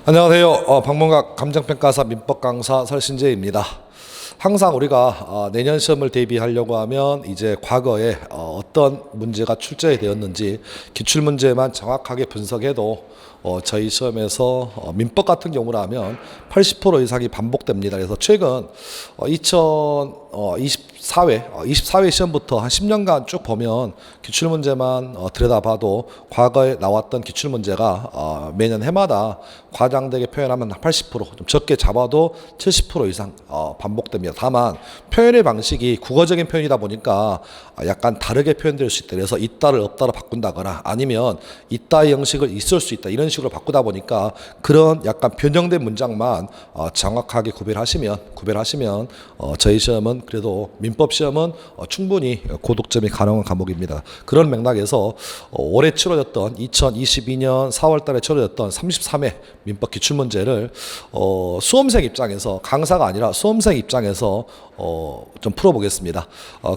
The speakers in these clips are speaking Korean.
안녕하세요. 방문각 감정평가사 민법 강사 설신재입니다. 항상 우리가 내년 시험을 대비하려고 하면 이제 과거에 어떤 문제가 출제가 되었는지 기출문제만 정확하게 분석해도 저희 시험에서 민법 같은 경우라면 80% 이상이 반복됩니다. 그래서 최근 24회 시험부터 한 10년간 쭉 보면 기출문제만 들여다봐도 과거에 나왔던 기출문제가 매년 해마다 과장되게 표현하면 80%좀 적게 잡아도 70% 이상 반복됩니다. 다만 표현의 방식이 국어적인 표현이다 보니까 약간 다르게 표현될 수 있다. 그래서 있다를 없다로 바꾼다거나 아니면 있다의 형식을 있을 수 있다 이런 식으로 바꾸다 보니까 그런 약간 변형된 문장만 정확하게 구별하시면 저희 시험은 그래도 민법 시험은 충분히 고득점이 가능한 과목입니다. 그런 맥락에서 올해 치러졌던 2022년 4월 달에 치러졌던 33회 민법 기출문제를 수험생 입장에서 강사가 아니라 수험생 입장에서 좀 풀어보겠습니다.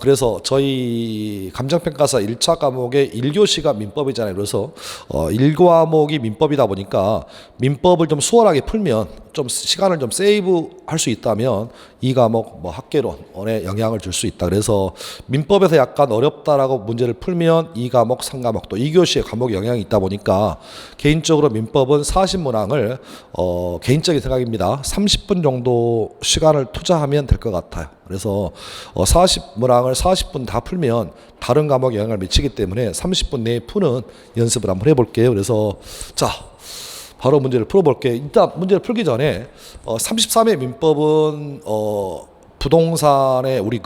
그래서 저희 감정평가사 1차 과목의 1교시가 민법이잖아요. 그래서 1과목이 민법이다 보니까 민법을 좀 수월하게 풀면 좀 시간을 좀 세이브 할 수 있다면 이 과목 학계론에 영향을 줄 수 있다. 그래서 민법에서 약간 어렵다라고 문제를 풀면 이 과목 3과목 또 2교시의 과목에 영향이 있다 보니까 개인적으로 민법은 40문항을 개인적인 생각입니다. 30분 정도 시간을 투자하면 될 것 같아요. 그래서 40문항을 40분 다 풀면 다른 과목에 영향을 미치기 때문에 30분 내에 푸는 연습을 한번 해볼게요. 그래서 자 바로 문제를 풀어볼게요. 일단 문제를 풀기 전에 33회 민법은 부동산의 우리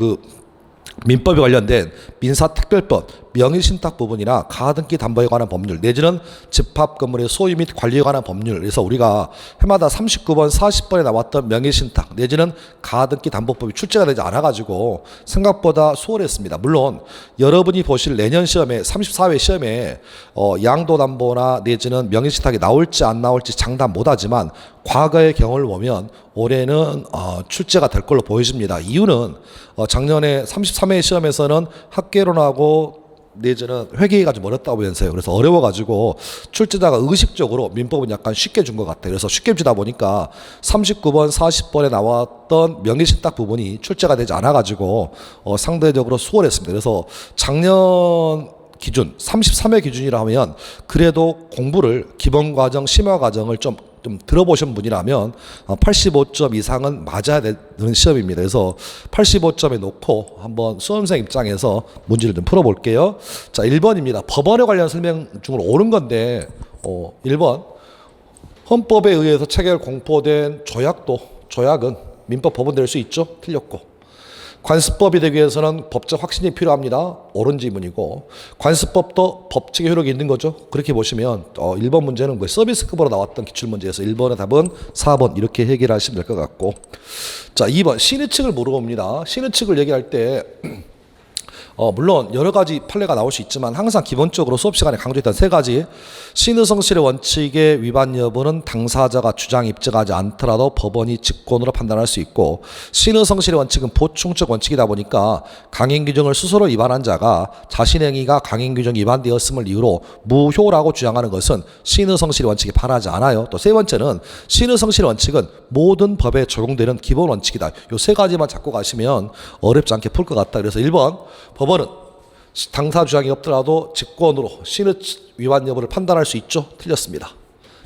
민법에 관련된 민사특별법, 명의신탁 부분이나 가등기 담보에 관한 법률 내지는 집합건물의 소유 및 관리에 관한 법률. 그래서 우리가 해마다 39번, 40번에 나왔던 명의신탁 내지는 가등기 담보법이 출제가 되지 않아가지고 생각보다 수월했습니다. 물론 여러분이 보실 내년 시험에 34회 시험에 양도담보나 내지는 명의신탁이 나올지 안 나올지 장담 못하지만 과거의 경험을 보면 올해는 출제가 될 걸로 보여집니다. 이유는 작년에 33회 시험에서는 학계론하고 내지는 회계가 좀 어렵다면서요. 그래서 어려워가지고 출제자가 의식적으로 민법은 약간 쉽게 준 것 같아요. 그래서 쉽게 주다 보니까 39번, 40번에 나왔던 명의신탁 부분이 출제가 되지 않아가지고 상대적으로 수월했습니다. 그래서 작년 기준 33회 기준이라 하면 그래도 공부를 기본과정, 심화과정을 좀 들어보신 분이라면 85점 이상은 맞아야 되는 시험입니다. 그래서 85점에 놓고 한번 수험생 입장에서 문제를 좀 풀어볼게요. 자, 1번입니다. 법원에 관련 설명 중으로 옳은 건데 1번 헌법에 의해서 체결 공포된 조약은 민법 법원 될 수 있죠? 틀렸고 관습법이 되기 위해서는 법적 확신이 필요합니다. 옳은 지문이고 관습법도 법칙의 효력이 있는 거죠. 그렇게 보시면 1번 문제는 서비스급으로 나왔던 기출문제에서 1번의 답은 4번 이렇게 해결하시면 될 것 같고 자 2번 신의칙을 물어봅니다. 신의칙을 얘기할 때 물론 여러 가지 판례가 나올 수 있지만 항상 기본적으로 수업 시간에 강조했던 세 가지 신의성실의 원칙의 위반 여부는 당사자가 주장 입증하지 않더라도 법원이 직권으로 판단할 수 있고 신의성실의 원칙은 보충적 원칙이다 보니까 강행규정을 스스로 위반한 자가 자신의 행위가 강행규정 위반되었음을 이유로 무효라고 주장하는 것은 신의성실의 원칙에 반하지 않아요. 또 세 번째는 신의성실의 원칙은 모든 법에 적용되는 기본 원칙이다. 이 세 가지만 잡고 가시면 어렵지 않게 풀 것 같다. 그래서 1번 법원은 당사 주장이 없더라도 직권으로 신의 위반 여부를 판단할 수 있죠? 틀렸습니다.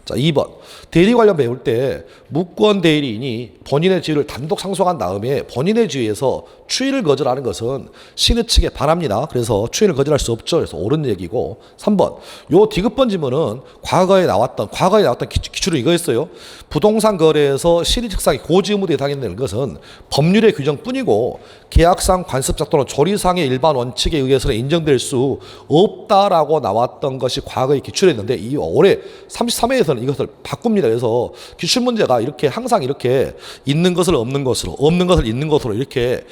자, 2번 대리 관련 배울 때 무권 대리인이 본인의 지위를 단독 상속한 다음에 본인의 지위에서 추인을 거절하는 것은 신의 측에 반합니다. 그래서 추인을 거절할 수 없죠. 그래서 옳은 얘기고 3번 요 디귿번 지문은 과거에 나왔던 기출은 이거였어요. 부동산 거래에서 신의측상이 고지의무 대상이 되는 것은 법률의 규정뿐이고 계약상 관습작 또는 조리상의 일반 원칙에 의해서는 인정될 수 없다라고 나왔던 것이 과거에 기출했는데 이 올해 33회에서는 이것을 바꿉니다. 그래서 기출문제가 이렇게 항상 이렇게 있는 것을 없는 것으로 없는 것을 있는 것으로 이렇게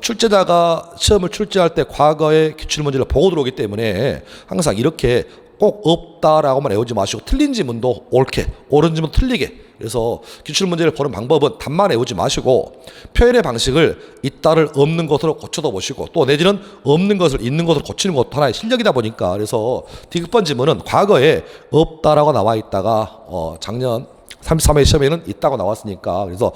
출제자가 시험을 출제할 때 과거의 기출문제를 보고 들어오기 때문에 항상 이렇게 꼭 없다라고만 외우지 마시고 틀린 지문도 옳게 옳은 지문 틀리게 그래서 기출문제를 보는 방법은 답만 외우지 마시고 표현의 방식을 있다를 없는 것으로 고쳐도 보시고 또 내지는 없는 것을 있는 것으로 고치는 것도 하나의 실력이다 보니까 그래서 디귿번 지문은 과거에 없다라고 나와 있다가 작년 33회 시험에는 있다고 나왔으니까. 그래서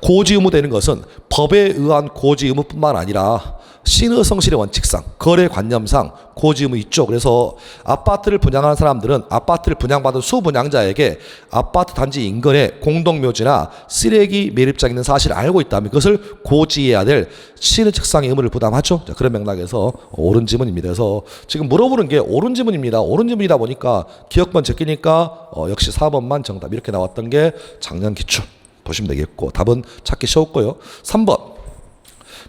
고지 의무 되는 것은 법에 의한 고지 의무뿐만 아니라 신의 성실의 원칙상, 거래 관념상 고지 의무 있죠. 그래서 아파트를 분양하는 사람들은 아파트를 분양받은 수분양자에게 아파트 단지 인근에 공동묘지나 쓰레기 매립장 있는 사실을 알고 있다면 그것을 고지해야 될 신의 책상의 의무를 부담하죠. 자, 그런 맥락에서 옳은 지문입니다. 그래서 지금 물어보는 게 옳은 지문입니다. 옳은 지문이다 보니까 기억번 제끼니까 역시 4번만 정답 이렇게 나왔던 게 작년 기출 보시면 되겠고, 답은 찾기 쉬웠고요. 3번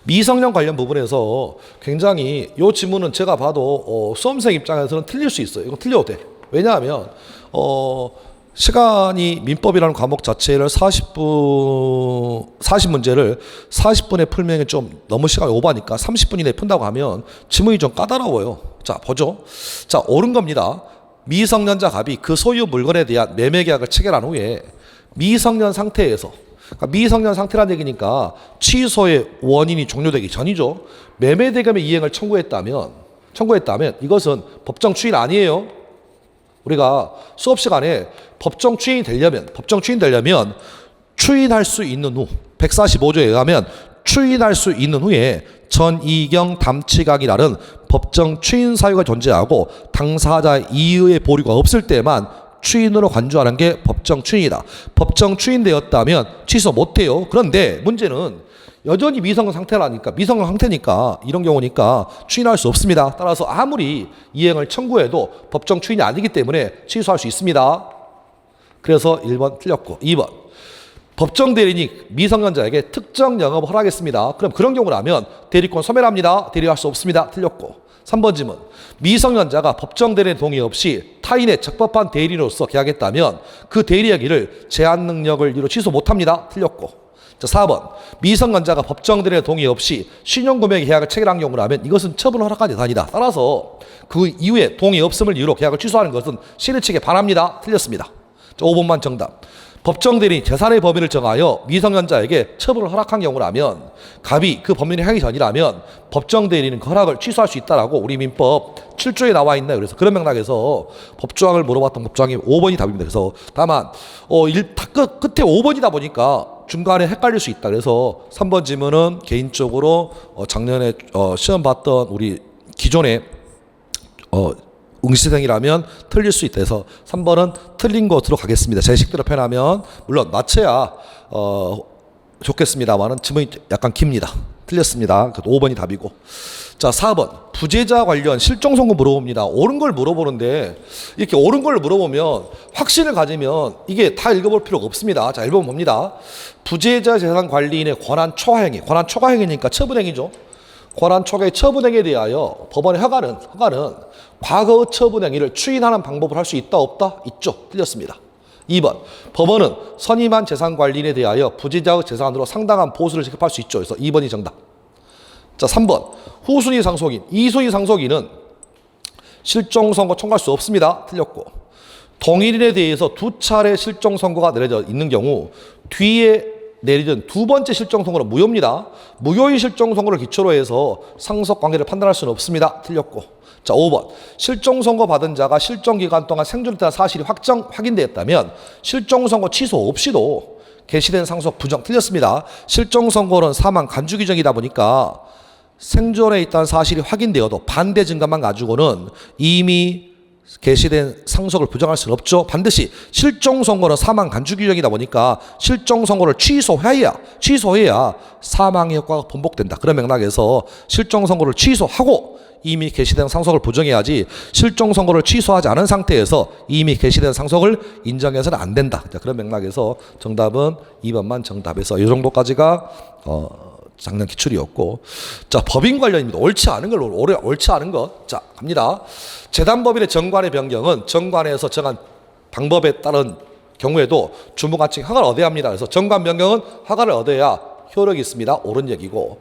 미성년 관련 부분에서 굉장히 이 지문은 제가 봐도 수험생 입장에서는 틀릴 수 있어요. 이건 틀려도 돼. 왜냐하면 시간이 민법이라는 과목 자체를 40문제를 40분에 풀면 좀 너무 시간이 오버하니까 30분 이내에 푼다고 하면 지문이 좀 까다로워요. 자, 보죠. 자, 옳은 겁니다. 미성년자 갑이 그 소유 물건에 대한 매매 계약을 체결한 후에 미성년 상태에서, 그러니까 미성년 상태란 얘기니까 취소의 원인이 종료되기 전이죠. 매매 대금의 이행을 청구했다면 이것은 법정 추인 아니에요. 우리가 수업 시간에 법정 추인이 되려면 추인할 수 있는 후 145조에 의하면 추인할 수 있는 후에 전이경 담치각이라는 법정 추인 사유가 존재하고 당사자의 이의의 보류가 없을 때만 추인으로 간주하는 게 법정 추인이다. 법정 추인되었다면 취소 못해요. 그런데 문제는 여전히 미성년 상태니까 이런 경우니까 추인할 수 없습니다. 따라서 아무리 이행을 청구해도 법정 추인이 아니기 때문에 취소할 수 있습니다. 그래서 1번 틀렸고, 2번 법정 대리인이 미성년자에게 특정 영업을 허락했습니다. 그럼 그런 경우라면 대리권 소멸합니다. 대리할 수 없습니다. 틀렸고, 3번 질문. 미성년자가 법정 대리인의 동의 없이 타인의 적법한 대리인으로서 계약했다면 그 대리 행위를 제한 능력을 이유로 취소 못합니다. 틀렸고. 자, 4번. 미성년자가 법정 대리인의 동의 없이 신용금액 계약을 체결한 경우라면 이것은 처분을 허락한 예산이다. 따라서 그 이후에 동의 없음을 이유로 계약을 취소하는 것은 신의 측에 반합니다. 틀렸습니다. 자, 5번만 정답. 법정 대리인이 재산의 범위를 정하여 미성년자에게 처분을 허락한 경우라면 갑이 그 범위를 행하기 전이라면 법정 대리인은 그 허락을 취소할 수 있다라고 우리 민법 7조에 나와 있나요? 그래서 그런 맥락에서 법조항을 물어봤던 법조항이 5번이 답입니다. 그래서 다만 끝에 5번이다 보니까 중간에 헷갈릴 수 있다. 그래서 3번 질문은 개인적으로 작년에 시험 봤던 우리 기존에 응시생이라면 틀릴 수 있다 해서 3번은 틀린 것으로 가겠습니다. 제 식대로 표현하면 물론 맞춰야 좋겠습니다만은 지문이 약간 깁니다. 틀렸습니다. 5번이 답이고. 자, 4번 부재자 관련 실종 선고 물어봅니다. 옳은 걸 물어보는데 이렇게 옳은 걸 물어보면 확신을 가지면 이게 다 읽어볼 필요가 없습니다. 자, 1번 봅니다. 부재자 재산 관리인의 권한 초과행위. 권한 초과행위니까 처분행위죠. 권한 초과의 처분행위에 대하여 법원의 허가는 과거의 처분행위를 추인하는 방법을 할 수 있다 없다? 있죠. 틀렸습니다. 2번 법원은 선임한 재산관리인에 대하여 부재자의 재산으로 상당한 보수를 지급할 수 있죠. 그래서 2번이 정답. 자, 3번 후순위 상속인 2순위 상속인은 실종선고 청구할 수 없습니다. 틀렸고, 동일인에 대해서 2차례 실종선고가 내려져 있는 경우 뒤에 내리던 두 번째 실종선고는 무효입니다. 무효의 실종선고를 기초로 해서 상속관계를 판단할 수는 없습니다. 틀렸고. 자, 5번 실종선고 받은 자가 실종기간 동안 생존했다는 사실이 확인되었다면 실종선고 취소 없이도 개시된 상속 부정. 틀렸습니다. 실종선고는 사망 간주 규정이다 보니까 생존해 있다는 사실이 확인되어도 반대 증거만 가지고는 이미 개시된 상속을 부정할 수는 없죠. 반드시 실종선고는 사망 간주 규정이다 보니까 실종선고를 취소해야 사망의 효과가 번복된다. 그런 맥락에서 실종선고를 취소하고 이미 개시된 상속을 부정해야지 실종선고를 취소하지 않은 상태에서 이미 개시된 상속을 인정해서는 안 된다. 자, 그런 맥락에서 정답은 2번만 정답에서 이 정도까지가 작년 기출이었고, 자, 법인 관련입니다. 옳지 않은 것. 자, 갑니다. 재단법인의 정관의 변경은 정관에서 정한 방법에 따른 경우에도 주무관청이 허가를 얻어야 합니다. 그래서 정관 변경은 허가를 얻어야 효력이 있습니다. 옳은 얘기고,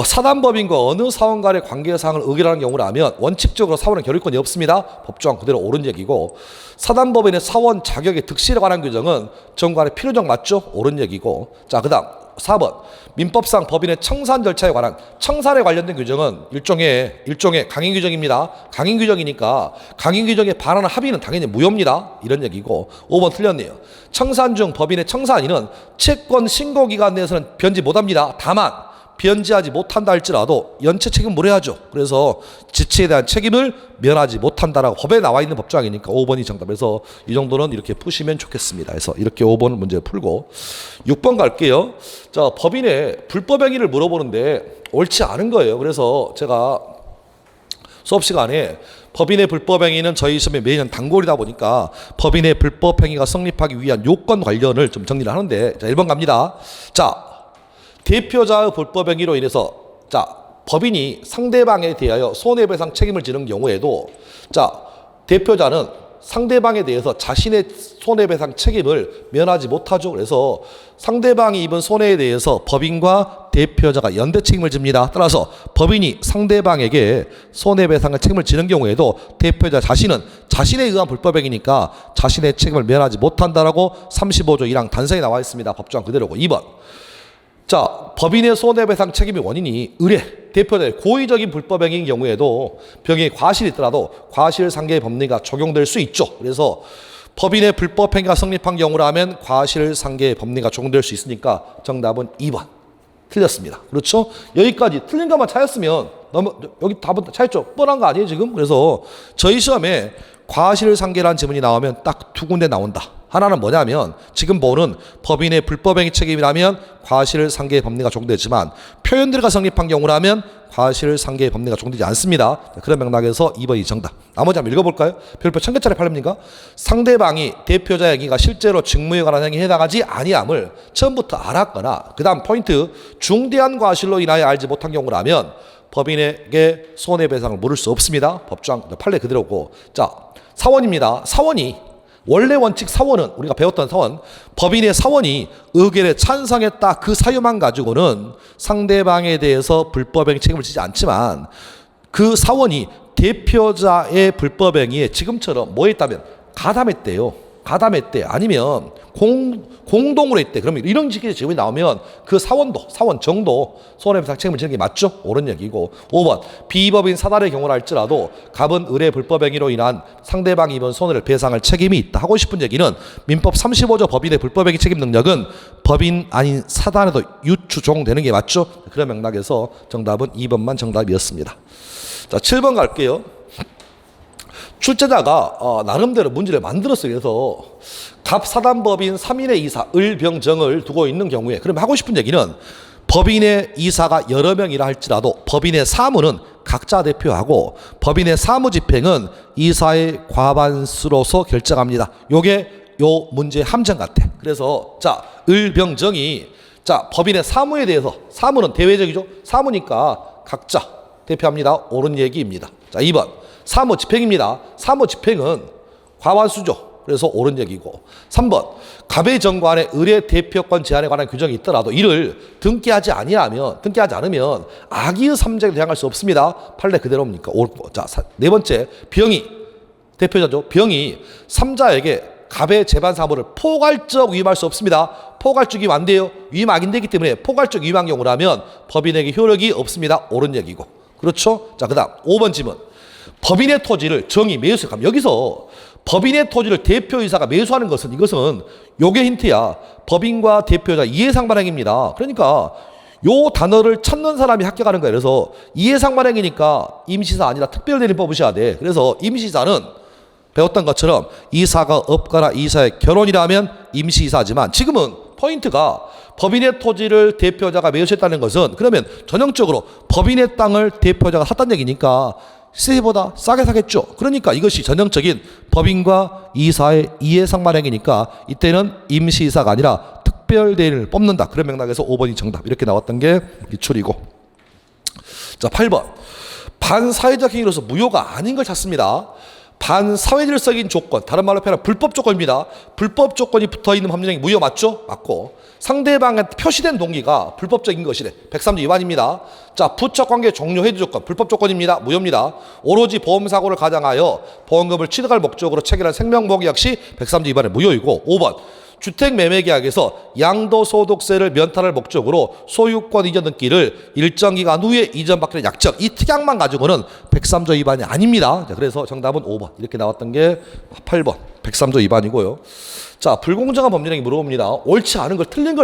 사단법인과 어느 사원 간의 관계사항을 의결하는 경우라면 원칙적으로 사원은 결의권이 없습니다. 법조항 그대로 옳은 얘기고, 사단법인의 사원 자격의 득실에 관한 규정은 정관의 필요적 맞죠? 옳은 얘기고. 자, 그 다음 4번 민법상 법인의 청산 절차에 관한 청산에 관련된 규정은 일종의 강행 규정입니다. 강행 규정이니까 강행 규정에 반하는 합의는 당연히 무효입니다. 이런 얘기고 5번 틀렸네요. 청산 중 법인의 청산인은 채권 신고 기간 내에서는 변지 못합니다. 다만 변제하지 못한다 할지라도 연체 책임 물어야죠. 그래서 지체에 대한 책임을 면하지 못한다라고 법에 나와 있는 법조항이니까 5번이 정답에서 이 정도는 이렇게 푸시면 좋겠습니다. 그래서 이렇게 5번 문제 풀고 6번 갈게요. 자, 법인의 불법 행위를 물어보는데 옳지 않은 거예요. 그래서 제가 수업 시간에 법인의 불법 행위는 저희 시험에 매년 단골이다 보니까 법인의 불법 행위가 성립하기 위한 요건 관련을 좀 정리를 하는데 자, 1번 갑니다. 자, 대표자의 불법 행위로 인해서 자, 법인이 상대방에 대하여 손해배상 책임을 지는 경우에도 자, 대표자는 상대방에 대해서 자신의 손해배상 책임을 면하지 못하죠. 그래서 상대방이 입은 손해에 대해서 법인과 대표자가 연대 책임을 집니다. 따라서 법인이 상대방에게 손해배상을 책임을 지는 경우에도 대표자 자신은 자신에 의한 불법행위니까 자신의 책임을 면하지 못한다라고 35조 1항 단서에 나와 있습니다. 법조항 그대로고 2번 자, 법인의 손해배상 책임의 원인이 의뢰, 대표자의 고의적인 불법행위인 경우에도 병행의 과실이 있더라도 과실상계 법리가 적용될 수 있죠. 그래서 법인의 불법행위가 성립한 경우라면 과실상계 법리가 적용될 수 있으니까 정답은 2번. 틀렸습니다. 그렇죠? 여기까지 틀린 것만 찾았으면 여기 답은 찾았죠? 뻔한 거 아니에요 지금? 그래서 저희 시험에 과실상계라는 지문이 나오면 딱 두 군데 나온다. 하나는 뭐냐면 지금 보는 법인의 불법행위 책임이라면 과실상계 법리가 적용되지만 표현들과 성립한 경우라면 과실상계 법리가 적용되지 않습니다. 그런 맥락에서 2번이 정답. 나머지 한번 읽어볼까요? 별표 1000개짜리 판례입니까? 상대방이 대표자의 행위가 실제로 직무에 관한 행위에 해당하지 아니함을 처음부터 알았거나 그 다음 포인트 중대한 과실로 인하여 알지 못한 경우라면 법인에게 손해배상을 물을 수 없습니다. 법조항 판례 그대로고 자 사원입니다. 사원이 원래 원칙 사원은 우리가 배웠던 사원 법인의 사원이 의결에 찬성했다 그 사유만 가지고는 상대방에 대해서 불법행위 책임을 지지 않지만 그 사원이 대표자의 불법행위에 지금처럼 뭐 했다면 가담했대요. 가담했대 아니면 공동으로 했대. 그러면 이런 식의 질문이 나오면 그 사원 정도 손해배상 책임을 지는 게 맞죠? 옳은 얘기고 5번 비법인 사달의 경우라 할지라도 갑은 의뢰 불법행위로 인한 상대방이 입은 손해를 배상할 책임이 있다. 하고 싶은 얘기는 민법 35조 법인의 불법행위 책임 능력은 법인 아닌 사단에도 유추 적용되는 게 맞죠? 그런 맥락에서 정답은 2번만 정답이었습니다. 자 7번 갈게요. 출제자가 나름대로 문제를 만들었어요. 그래서 갑사단법인 3인의 이사 을병정을 두고 있는 경우에 그러면 하고 싶은 얘기는 법인의 이사가 여러 명이라 할지라도 법인의 사무는 각자 대표하고 법인의 사무집행은 이사의 과반수로서 결정합니다. 요게 요 문제의 함정 같아. 그래서 자 을병정이 자 법인의 사무에 대해서 사무는 대외적이죠. 사무니까 각자 대표합니다. 옳은 얘기입니다. 자 2번 사무집행입니다. 사무집행은 과반수죠. 그래서 옳은 얘기고 3번 갑의 정관의 의뢰 대표권 제한에 관한 규정이 있더라도 이를 등기하지 않으면 악의의 삼재에 대항할 수 없습니다. 판례 그대로입니까? 옳고 자 네 번째 병이 대표자죠. 병이 삼자에게 갑의 재반 사무를 포괄적 위임할 수 없습니다. 포괄적 위임 안 돼요. 위임 악인되기 때문에 포괄적 위임한 경우라면 법인에게 효력이 없습니다. 옳은 얘기고 그렇죠? 자 그다음 5번 질문 법인의 토지를 정의 매수하면 여기서 법인의 토지를 대표이사가 매수하는 것은 이것은 요게 힌트야. 법인과 대표자 이해상반행입니다. 그러니까 요 단어를 찾는 사람이 합격하는 거예요. 그래서 이해상반행이니까 임시사 아니라 특별대리 뽑으셔야 돼. 그래서 임시사는 배웠던 것처럼 이사가 없거나 이사의 결혼이라면 임시이사지만 지금은 포인트가 법인의 토지를 대표자가 매수했다는 것은 그러면 전형적으로 법인의 땅을 대표자가 샀다는 얘기니까 시세보다 싸게 사겠죠. 그러니까 이것이 전형적인 법인과 이사의 이해상반행이니까 이때는 임시이사가 아니라 특별대리를 뽑는다. 그런 맥락에서 5번이 정답. 이렇게 나왔던 게 기출이고 자 8번 반사회적 행위로서 무효가 아닌 걸 찾습니다. 반사회질적인 조건, 다른 말로 표현하면 불법 조건입니다. 불법 조건이 붙어있는 법률행위 무효 맞죠? 맞고 상대방한테 표시된 동기가 불법적인 것이래. 103조 위반입니다. 자, 부착관계 종료 해지 조건 불법 조건입니다. 무효입니다. 오로지 보험사고를 가장하여 보험금을 취득할 목적으로 체결한 생명보험 역시 103조 위반의 무효이고 5번 주택매매계약에서 양도소득세를 면탈할 목적으로 소유권 이전 등기를 일정 기간 후에 이전받기로 약정, 이 특약만 가지고는 103조 위반이 아닙니다. 자, 그래서 정답은 5번 이렇게 나왔던 게 8번 103조 위반이고요. 자, 불공정한 법률행위 물어봅니다. 옳지 않은 걸 틀린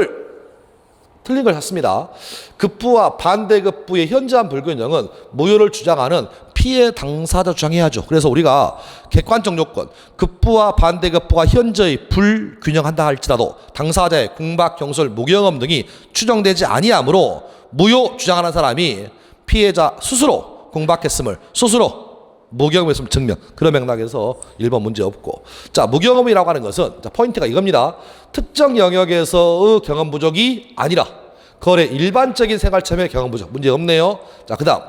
걸 샀습니다. 급부와 반대급부의 현저한 불균형은 무효를 주장하는 피해 당사자 주장해야죠. 그래서 우리가 객관적 요건, 급부와 반대급부가 현저히 불균형한다 할지라도 당사자의 공박, 경솔, 무경험 등이 추정되지 아니하므로 무효 주장하는 사람이 피해자 스스로 공박했음을, 스스로 무경험했음을 증명. 그런 맥락에서 1번 문제 없고. 자, 무경험이라고 하는 것은, 자, 포인트가 이겁니다. 특정 영역에서의 경험 부족이 아니라 거래 일반적인 생활 참여의 경험 부족. 문제 없네요. 자, 그 다음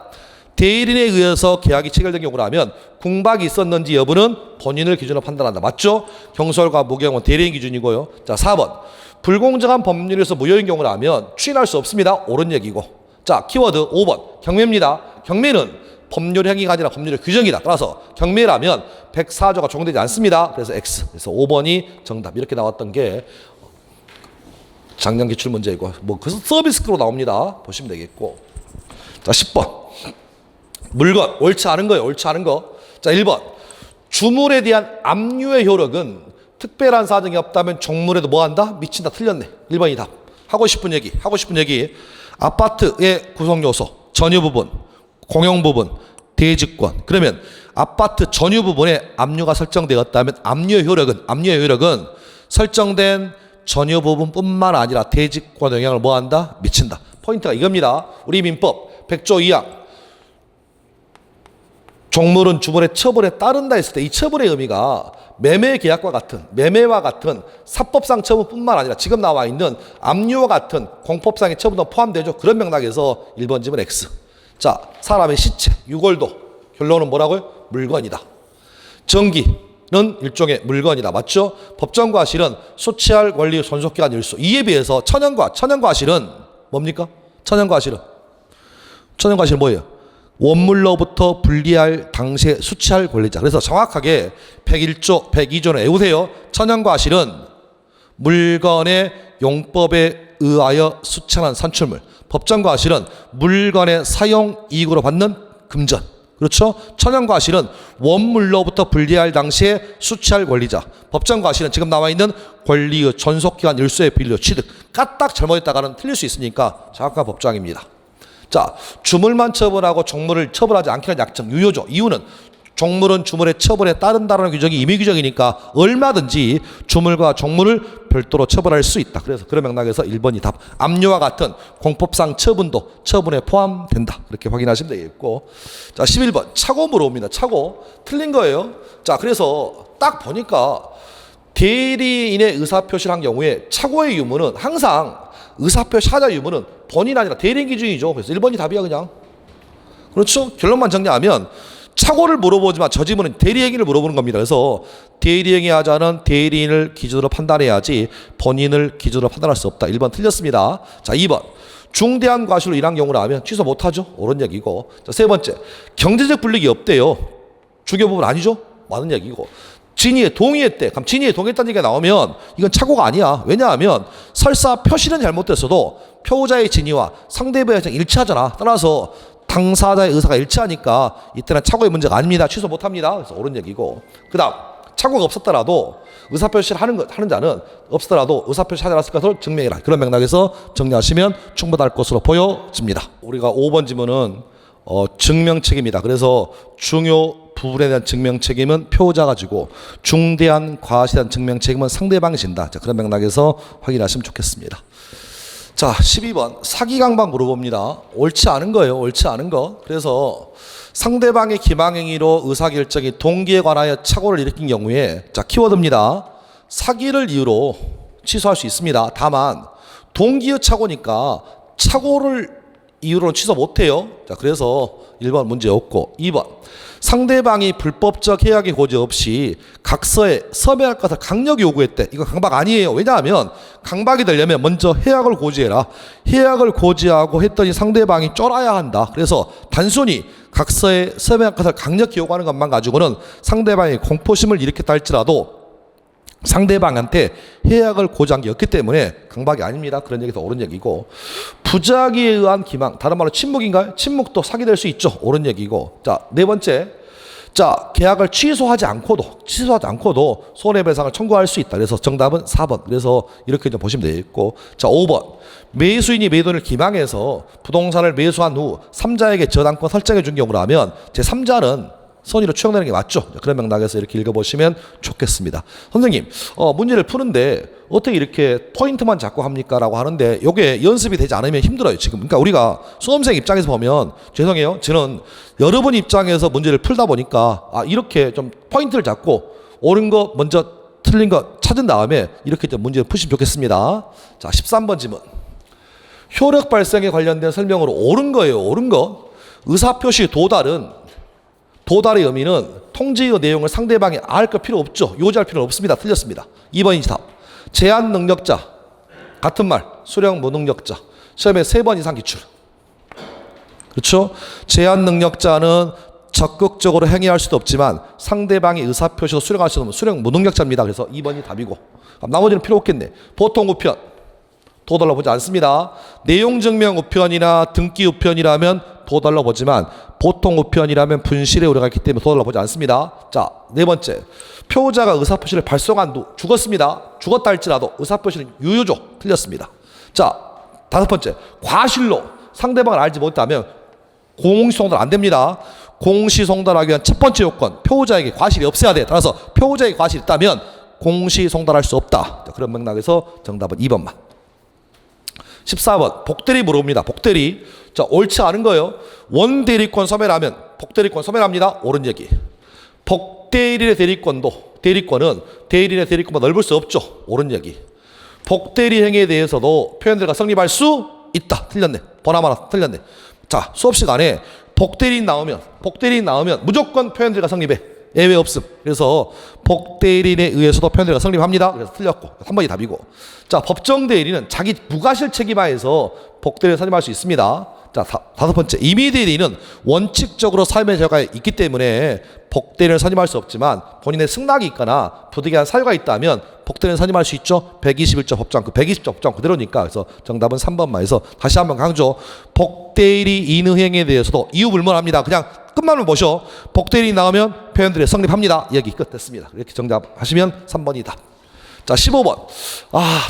대리인에 의해서 계약이 체결된 경우라면 공박이 있었는지 여부는 본인을 기준으로 판단한다. 맞죠? 경솔과 무경험은 대리인 기준이고요. 자, 4번 불공정한 법률에서 무효인 경우라면 추인할 수 없습니다. 옳은 얘기고. 자, 키워드 5번 경매입니다. 경매는 법률 행위가 아니라 법률의 규정이다. 따라서 경매라면 104조가 적용되지 않습니다. 그래서 X. 그래서 5번이 정답. 이렇게 나왔던 게 작년 기출 문제이고, 뭐 그 서비스로 나옵니다. 보시면 되겠고. 자, 10번 물건 옳지 않은 거예요. 옳지 않은 거. 자, 1번 주물에 대한 압류의 효력은 특별한 사정이 없다면 종물에도 뭐 한다? 미친다. 틀렸네. 1번이 답. 하고 싶은 얘기. 아파트의 구성 요소 전유 부분, 공용 부분, 대지권. 그러면 아파트 전유 부분에 압류가 설정되었다면 압류의 효력은 설정된 전유 부분뿐만 아니라 대지권 영향을 뭐한다? 미친다. 포인트가 이겁니다. 우리 민법 100조 2항 종물은 주물의 처분에 따른다 했을 때 이 처분의 의미가 매매와 같은 사법상 처분뿐만 아니라 지금 나와 있는 압류와 같은 공법상의 처분도 포함되죠. 그런 맥락에서 1번 집은 X. 자, 사람의 시체, 유골도 결론은 뭐라고요? 물건이다. 전기는 일종의 물건이다. 맞죠? 법정과실은 소치할 권리 존속기간 일수. 이에 비해서 천연과실은 뭡니까? 천연과실은 뭐예요? 원물로부터 분리할 당시에 수취할 권리자. 그래서 정확하게 101조, 102조는 외우세요. 천연과실은 물건의 용법에 의하여 수취한 산출물. 법정과실은 물건의 사용 이익으로 받는 금전. 그렇죠? 천연과실은 원물로부터 분리할 당시에 수취할 권리자. 법정과실은 지금 나와 있는 권리의 존속기간 일수의 비료 취득. 까딱 잘못했다가는 틀릴 수 있으니까 정확한 법정입니다. 자, 주물만 처분하고 종물을 처분하지 않기는 약정 유효죠. 이유는 종물은 주물의 처분에 따른다는 규정이 임의 규정이니까 얼마든지 주물과 종물을 별도로 처분할 수 있다. 그래서 그런 맥락에서 1번이 답. 압류와 같은 공법상 처분도 처분에 포함된다. 이렇게 확인하시면 되겠고. 자, 11번 착오 물어봅니다. 착오 틀린 거예요. 자, 그래서 딱 보니까 대리인의 의사표시를 한 경우에 착오의 유무는 항상 의사표시 하자 유무는 본인 아니라 대리인 기준이죠. 그래서 1번이 답이야 그냥. 그렇죠? 결론만 정리하면 착오를 물어보지만 저 지문은 대리행위를 물어보는 겁니다. 그래서 대리행위 하자는 대리인을 기준으로 판단해야지 본인을 기준으로 판단할 수 없다. 1번 틀렸습니다. 자, 2번 중대한 과실로 인한 경우라면 취소 못하죠. 옳은 얘기고. 자, 세 번째 경제적 불이익이 없대요. 주교 부분 아니죠. 맞는 얘기고. 진위에 동의했대. 그럼 진위에 동의했다는 얘기가 나오면 이건 착오가 아니야. 왜냐하면 설사 표시는 잘못됐어도 표자의 진위와 상대방의 진위가 일치하잖아. 따라서 당사자의 의사가 일치하니까 이때는 착오의 문제가 아닙니다. 취소 못합니다. 그래서 옳은 얘기고. 그 다음 착오가 없었더라도 의사표시를 하는 자는 없었더라도 의사표시 하지 않았을 것을 증명해라. 그런 맥락에서 정리하시면 충분할 것으로 보여집니다. 우리가 5번 지문은 증명 책임이다. 그래서 중요 부분에 대한 증명 책임은 표자가 지고 중대한 과실에 대한 증명 책임은 상대방이 진다. 자, 그런 맥락에서 확인하시면 좋겠습니다. 자, 12번 사기 강박 물어봅니다. 옳지 않은 거예요. 옳지 않은 거. 그래서 상대방의 기망행위로 의사결정이 동기에 관하여 착오를 일으킨 경우에 자, 키워드입니다. 사기를 이유로 취소할 수 있습니다. 다만 동기의 착오니까 착오를 이유로는 취소 못해요. 자, 그래서 1번 문제 없고 2번 상대방이 불법적 해약의 고지 없이 각서에 서명할 것을 강력히 요구했대. 이거 강박 아니에요. 왜냐하면 강박이 되려면 먼저 해약을 고지해라. 해약을 고지하고 했더니 상대방이 쫄아야 한다. 그래서 단순히 각서에 서명할 것을 강력히 요구하는 것만 가지고는 상대방이 공포심을 일으켰다 할지라도 상대방한테 해약을 고지한 게 없기 때문에 강박이 아닙니다. 그런 얘기도 옳은 얘기고, 부작위에 의한 기망, 다른 말로 침묵인가요? 침묵도 사기될 수 있죠. 옳은 얘기고. 자, 네 번째, 자, 계약을 취소하지 않고도 손해배상을 청구할 수 있다. 그래서 정답은 4번. 그래서 이렇게 좀 보시면 되겠고, 자, 5번, 매수인이 매도인을 기망해서 부동산을 매수한 후 3자에게 저당권 설정해 준 경우라면 제3자는 선의로 추정되는 게 맞죠. 그런 맥락에서 이렇게 읽어보시면 좋겠습니다. 선생님, 문제를 푸는데 어떻게 이렇게 포인트만 잡고 합니까? 라고 하는데 이게 연습이 되지 않으면 힘들어요, 지금. 그러니까 우리가 수험생 입장에서 보면, 죄송해요, 저는 여러분 입장에서 문제를 풀다 보니까 이렇게 좀 포인트를 잡고 옳은 거 먼저 틀린 거 찾은 다음에 이렇게 좀 문제를 푸시면 좋겠습니다. 자, 13번 질문. 효력 발생에 관련된 설명으로 옳은 거예요. 옳은 거. 의사표시 도달의 의미는 통지의 내용을 상대방이 알 것 필요 없죠. 요지할 필요는 없습니다. 틀렸습니다. 2번이 답. 제한 능력자, 같은 말, 수령 무능력자. 시험에 3번 이상 기출. 그렇죠? 제한 능력자는 적극적으로 행위할 수도 없지만 상대방의 의사표시도 수령할 수 없는 수령 무능력자입니다. 그래서 2번이 답이고, 나머지는 필요 없겠네. 보통 우편 도달로 보지 않습니다. 내용 증명 우편이나 등기 우편이라면 도달로 보지만 보통 우편이라면 분실에 우려가 있기 때문에 도달로 보지 않습니다. 자, 네 번째, 표자가 의사표시를 발송한 후 죽었습니다. 죽었다 할지라도 의사표시는 유효죠. 틀렸습니다. 자, 다섯 번째, 과실로 상대방을 알지 못하면 공시송달 안 됩니다. 공시송달하기 위한 첫 번째 요건, 표자에게 과실이 없어야 돼. 따라서 표자에게 과실이 있다면 공시송달할 수 없다. 자, 그런 맥락에서 정답은 2번만. 14번, 복대리 물어봅니다. 복대리. 자, 옳지 않은 거예요. 원대리권 소멸하면 복대리권 소멸합니다. 옳은 얘기. 복대리의 대리권은 대리인의 대리권보다 넓을 수 없죠. 옳은 얘기. 복대리 행위에 대해서도 표현들과 성립할 수 있다. 틀렸네. 번화만 틀렸네. 자, 수업 시간에 복대리인 나오면 무조건 표현들과 성립해. 예외 없음. 그래서 복대리인에 의해서도 표현들과 성립합니다. 그래서 틀렸고 3번이 답이고. 자, 법정대리인은 자기 부가실 책임하에서 복대리를 선임할 수 있습니다. 자, 다섯 번째, 임의대리인은 원칙적으로 삶의 저하가 있기 때문에 복대리를 선임할 수 없지만 본인의 승낙이 있거나 부득이한 사유가 있다면 복대리를 선임할 수 있죠. 121조 법정, 120조 법정 그대로니까. 그래서 정답은 3번만 해서 다시 한번 강조. 복대리인 행위에 대해서도 이유 불문합니다. 그냥 끝만 보셔. 복대리인 나오면 표현들이 성립합니다. 여기 끝 됐습니다. 이렇게 정답하시면 3번이 답. 자, 15번.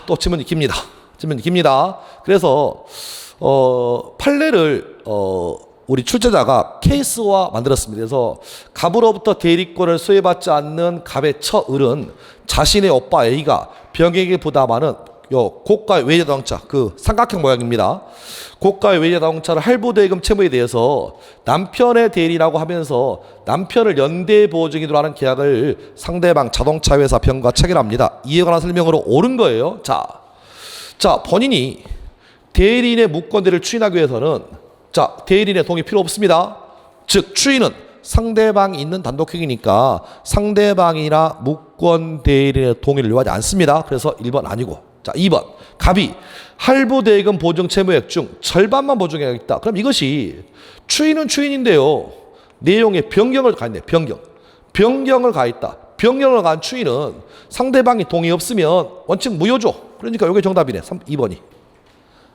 또 질문이 깁니다. 그래서 판례를 우리 출제자가 케이스화 만들었습니다. 그래서 갑으로부터 대리권을 수혜받지 않는 갑의 처을은 자신의 오빠 A가 병에게 부담하는 고가의 외제자동차, 그 삼각형 모양입니다. 고가의 외제자동차를 할부대금 채무에 대해서 남편의 대리라고 하면서 남편을 연대보증인으로 하는 계약을 상대방 자동차 회사 병과 체결합니다. 이에 관한 설명으로 옳은 거예요. 자, 본인이 대리인의 무권대리를 추인하기 위해서는 대리인의 동의 필요 없습니다. 즉 추인은 상대방이 있는 단독행위니까 상대방이나 무권대리인의 동의를 요하지 않습니다. 그래서 1번 아니고. 자, 2번. 갑이 할부대금 보증 채무액 중 절반만 보증해야겠다. 그럼 이것이 추인은 추인인데요. 내용에 변경을 가했네. 변경을 가했다. 변경을 가한 추인은 상대방이 동의 없으면 원칙 무효죠. 그러니까 이게 정답이네. 2번이.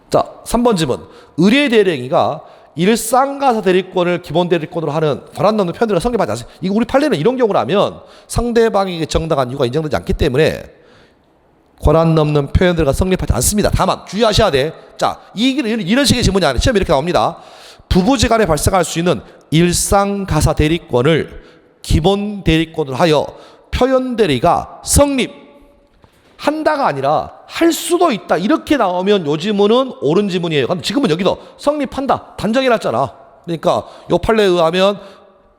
자, 3번 질문. 의뢰대리행위가 일상가사 대리권을 기본 대리권으로 하는 권한 넘는 표현들을 성립하지 않습니다. 이거 우리 판례는 이런 경우라면 상대방에게 정당한 이유가 인정되지 않기 때문에 권한 넘는 표현들과 성립하지 않습니다. 다만 주의하셔야 돼. 자, 이런 식의 질문이 아니라 시험에 이렇게 나옵니다. 부부지간에 발생할 수 있는 일상가사 대리권을 기본 대리권으로 하여 표현 대리가 성립한다가 아니라 할 수도 있다. 이렇게 나오면 요 지문은 옳은 지문이에요. 근데 지금은 여기서 성립한다. 단정해놨잖아. 그러니까 요 판례에 의하면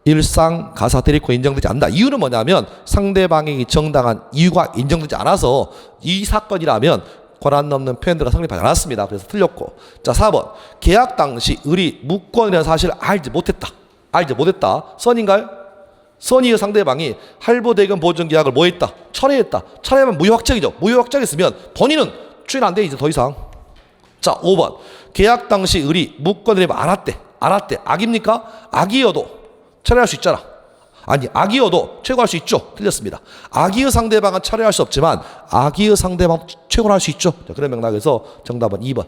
일상 가사 대리권 인정되지 않는다. 이유는 뭐냐면 상대방에게 정당한 이유가 인정되지 않아서 이 사건이라면 권한 넘는 표현들과 성립하지 않았습니다. 그래서 틀렸고. 자, 4번. 계약 당시 을이 무권이라는 사실을 알지 못했다. 선인가요? 선의의 상대방이 할부대금 보증계약을 뭐했다? 철회했다. 철회하면 무효확정이죠. 무효확정했으면 본인은 추인 안 돼. 이제 더 이상. 자, 5번. 계약 당시 을이 무권을 알았대. 악입니까? 악이어도 철회할 수 있잖아. 아니 악이어도 최고할 수 있죠. 틀렸습니다. 악이의 상대방은 철회할 수 없지만 악이의 상대방 최고할 수 있죠. 자, 그런 맥락에서 정답은 2번.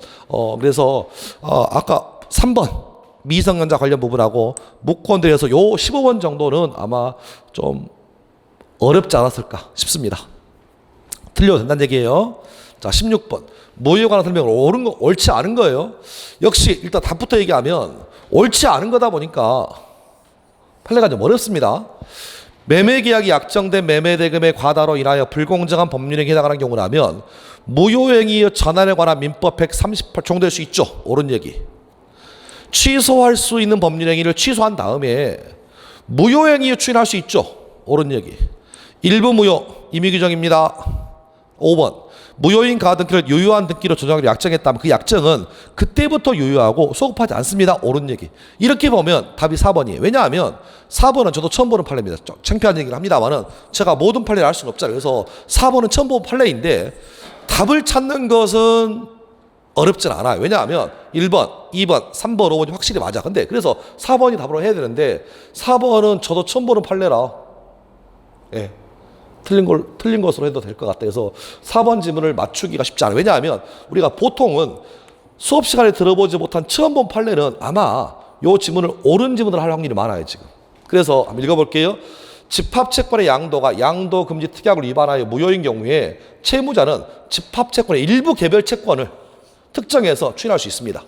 그래서 아까 3번 미성년자 관련 부분하고 무권들에서 요 15번 정도는 아마 좀 어렵지 않았을까 싶습니다. 틀려도 된다는 얘기예요. 자, 16번 무효에 관한 설명을 옳지 않은 거예요. 역시 일단 답부터 얘기하면 옳지 않은 거다 보니까 판례가 좀 어렵습니다. 매매계약이 약정된 매매대금의 과다로 인하여 불공정한 법률행위에 해당하는 경우라면 무효행위의 전환에 관한 민법 138 적용될 수 있죠. 옳은 얘기. 취소할 수 있는 법률행위를 취소한 다음에 무효행위에 추인할 수 있죠. 옳은 얘기. 일부 무효 임의규정입니다. 5번 무효인 가등기를 유효한 등기로 조정하기로 약정했다면 그 약정은 그때부터 유효하고 소급하지 않습니다. 옳은 얘기. 이렇게 보면 답이 4번이에요. 왜냐하면 4번은 저도 처음 보는 판례입니다. 창피한 얘기를 합니다만은 제가 모든 판례를 알 수는 없잖아요. 그래서 4번은 처음 본 판례인데 답을 찾는 것은 어렵진 않아요. 왜냐하면 1번, 2번, 3번, 5번이 확실히 맞아. 근데 그래서 4번이 답으로 해야 되는데 4번은 저도 처음 보는 판례라 예. 틀린 것으로 해도 될 것 같다. 그래서 4번 지문을 맞추기가 쉽지 않아요. 왜냐하면 우리가 보통은 수업 시간에 들어보지 못한 처음 본 판례는 아마 요 지문을 옳은 지문을 할 확률이 많아요, 지금. 그래서 한번 읽어볼게요. 집합채권의 양도가 양도금지 특약을 위반하여 무효인 경우에 채무자는 집합채권의 일부 개별 채권을 특정해서 추인할 수 있습니다.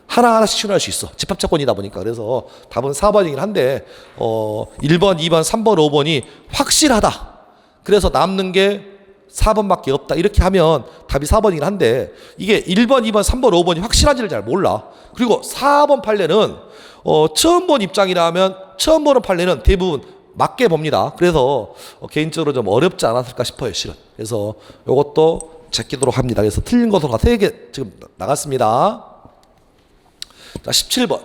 하나하나씩 추인할 수 있어. 집합채권이다 보니까. 그래서 답은 4번이긴 한데 1번, 2번, 3번, 5번이 확실하다. 그래서 남는 게 4번밖에 없다. 이렇게 하면 답이 4번이긴 한데 이게 1번, 2번, 3번, 5번이 확실한지를 잘 몰라. 그리고 4번 판례는 처음 본 입장이라면 처음 보는 판례는 대부분 맞게 봅니다. 그래서 개인적으로 좀 어렵지 않았을까 싶어요, 실은. 그래서 이것도 제끼도록 합니다. 그래서 틀린 것으로 3개 지금 나갔습니다. 자, 17번.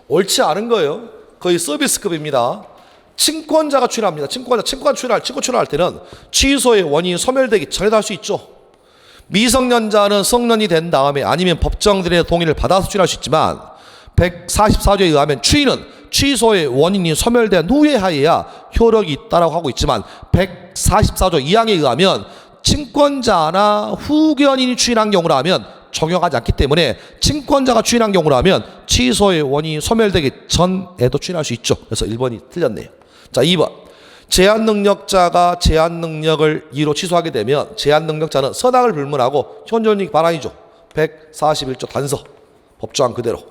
옳지 않은 거예요. 거의 서비스급입니다. 친권자가 추인합니다. 친권 추인할 때는 취소의 원인이 소멸되기 전에도 할 수 있죠. 미성년자는 성년이 된 다음에 아니면 법정들의 동의를 받아서 추인할 수 있지만 144조에 의하면 추인은 취소의 원인이 소멸된 후에 하여야 효력이 있다라고 하고 있지만 144조 2항에 의하면 친권자나 후견인이 추인한 경우라면 적용하지 않기 때문에 친권자가 추인한 경우라면 취소의 원인이 소멸되기 전에도 추인할 수 있죠. 그래서 1번이 틀렸네요. 자, 2번. 제한 능력자가 제한 능력을 이유로 취소하게 되면 제한 능력자는 선악을 불문하고 현존익 반환이죠. 141조 단서. 법조항 그대로.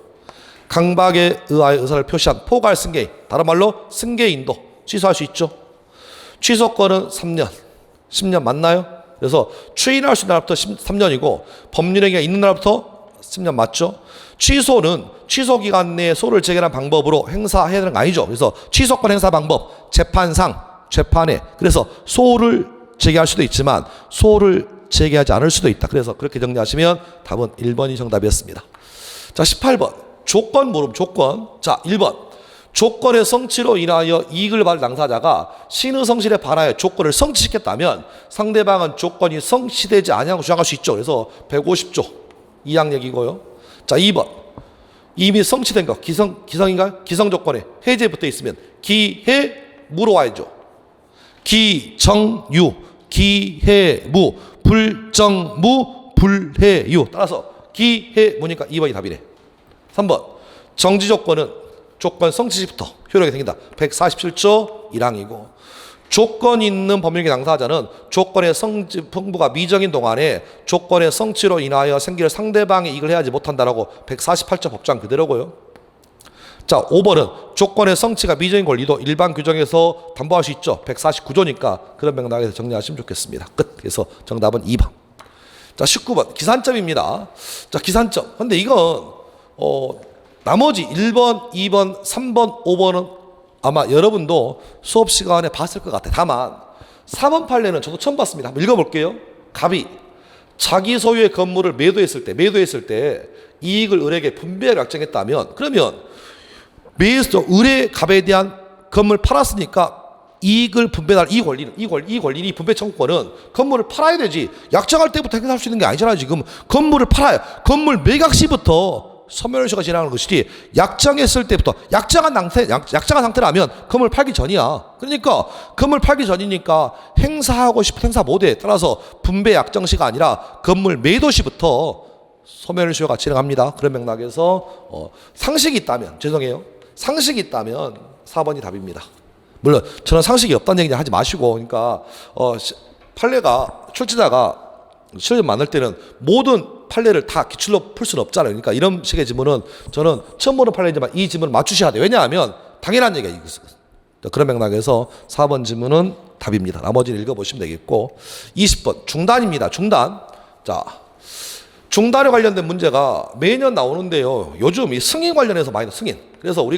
강박에 의하여 의사를 표시한 포괄 승계인, 다른 말로 승계인도 취소할 수 있죠. 취소권은 3년, 10년 맞나요? 그래서 추인할 수 있는 날부터 3년이고 법률행위가 있는 날부터 10년 맞죠? 취소는 취소 기간 내에 소를 제기하는 방법으로 행사해야 되는 거 아니죠. 그래서 취소권 행사 방법 재판상 재판에 그래서 소를 제기할 수도 있지만 소를 제기하지 않을 수도 있다. 그래서 그렇게 정리하시면 답은 1번이 정답이었습니다. 자, 18번 조건 물음 조건. 자, 1번 조건의 성취로 인하여 이익을 받을 당사자가 신의 성실에 반하여 조건을 성취시켰다면 상대방은 조건이 성취되지 아니하고 주장할 수 있죠. 그래서 150조 2항 얘기고요. 자, 2번 이미 성취된 거 기성인가요? 기성 조건에 해제 붙어 있으면 기해무로 와야죠. 기정유 기해무 불정무 불해유 따라서 기해무니까 2번이 답이래. 3번 정지 조건은 조건 성취 시부터 효력이 생긴다. 147조 1항이고 조건 있는 법률행위 당사자는 조건의 성부가 미정인 동안에 조건의 성취로 인하여 생길 상대방의 이익을 해야지 못한다라고 148조 법조항 그대로고요. 자, 5번은 조건의 성취가 미정인 권리도 일반 규정에서 담보할 수 있죠. 149조니까 그런 맥락에서 정리하시면 좋겠습니다. 끝. 그래서 정답은 2번. 자, 19번 기산점입니다. 자, 기산점. 근데 이건 나머지 1번, 2번, 3번, 5번은 아마 여러분도 수업 시간에 봤을 것 같아요. 다만 3번 판례는 저도 처음 봤습니다. 한번 읽어볼게요. 갑이 자기 소유의 건물을 매도했을 때 이익을 을에게 분배하여 약정했다면 그러면 을의 갑에 대한 건물 팔았으니까 이익을 분배할 이 권리는 이 분배 청구권은 건물을 팔아야 되지 약정할 때부터 행사할 수 있는 게 아니잖아요. 지금 건물을 팔아요. 건물 매각 시부터 소멸시효가 진행하는 것이지 약정했을 때부터 약정한 상태라면 건물 팔기 전이야. 그러니까 건물 팔기 전이니까 행사하고 싶은 행사 모드에 따라서 분배 약정시가 아니라 건물 매도 시부터 소멸시효가 진행합니다. 그런 맥락에서 상식이 있다면 죄송해요. 상식이 있다면 4번이 답입니다. 물론 저는 상식이 없다는 얘기는 하지 마시고 그러니까 판례가 출제자가 시험이 많을 때는 모든 판례를 다 기출로 풀 수는 없잖아요. 그러니까 이런 식의 지문은 저는 처음 보는 판례지만 이 지문을 맞추셔야 돼요. 왜냐하면 당연한 얘기가 있어요. 그런 맥락에서 4번 지문은 답입니다. 나머지는 읽어보시면 되겠고 20번 중단입니다. 중단. 자, 중단에 관련된 문제가 매년 나오는데요. 요즘 이 승인 관련해서 많이 승인. 그래서 우리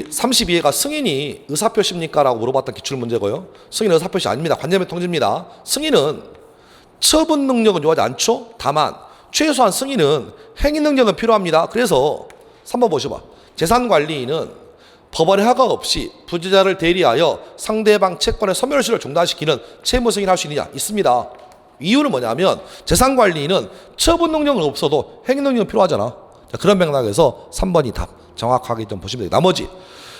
32회가 승인이 의사표시입니까? 라고 물어봤던 기출문제고요. 승인은 의사표시 아닙니다. 관념의 통지입니다. 승인은 처분 능력은 요하지 않죠. 다만 최소한 승인은 행위 능력은 필요합니다. 그래서 3번 보셔봐. 재산관리인은 법원의 허가 없이 부재자를 대리하여 상대방 채권의 소멸시효를 중단시키는 채무 승인을 할 수 있느냐? 있습니다. 이유는 뭐냐면 재산관리인은 처분 능력은 없어도 행위 능력은 필요하잖아. 자, 그런 맥락에서 3번이 답. 정확하게 좀 보시면 돼요. 나머지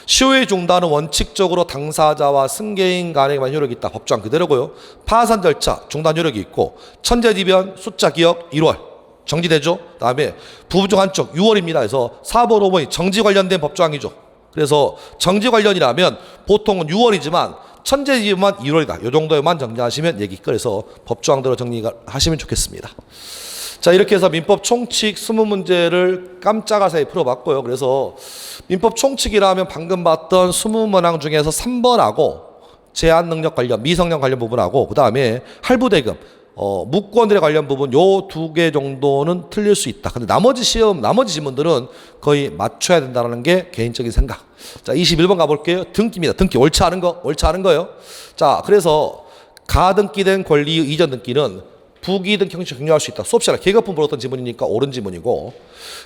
시효의 중단은 원칙적으로 당사자와 승계인 간에만 효력이 있다. 법조항 그대로고요. 파산 절차 중단 효력이 있고 천재지변 숫자 기억 1월 정지되죠. 그다음에 부부정 한쪽 6월입니다. 그래서 4번 5번이 정지 관련된 법조항이죠. 그래서 정지 관련이라면 보통은 6월이지만 천재지변만 2월이다. 이 정도에만 정리하시면 얘기 끝에서 법조항대로 정리하시면 좋겠습니다. 자, 이렇게 해서 민법 총칙 20문제를 깜짝아사히 풀어봤고요. 그래서 민법 총칙이라면 방금 봤던 20문항 중에서 3번하고 제한 능력 관련, 미성령 관련 부분하고 그 다음에 할부대금, 무권들에 관련 부분 요 2개 정도는 틀릴 수 있다. 근데 나머지 지문들은 거의 맞춰야 된다는 게 개인적인 생각. 자, 21번 가볼게요. 등기입니다. 등기 옳지 않은 거요. 자, 그래서 가등기된 권리의 이전 등기는 부기등 형식 격려할 수 있다. 수업 시간에 계급분 물었던 지문이니까 옳은 지문이고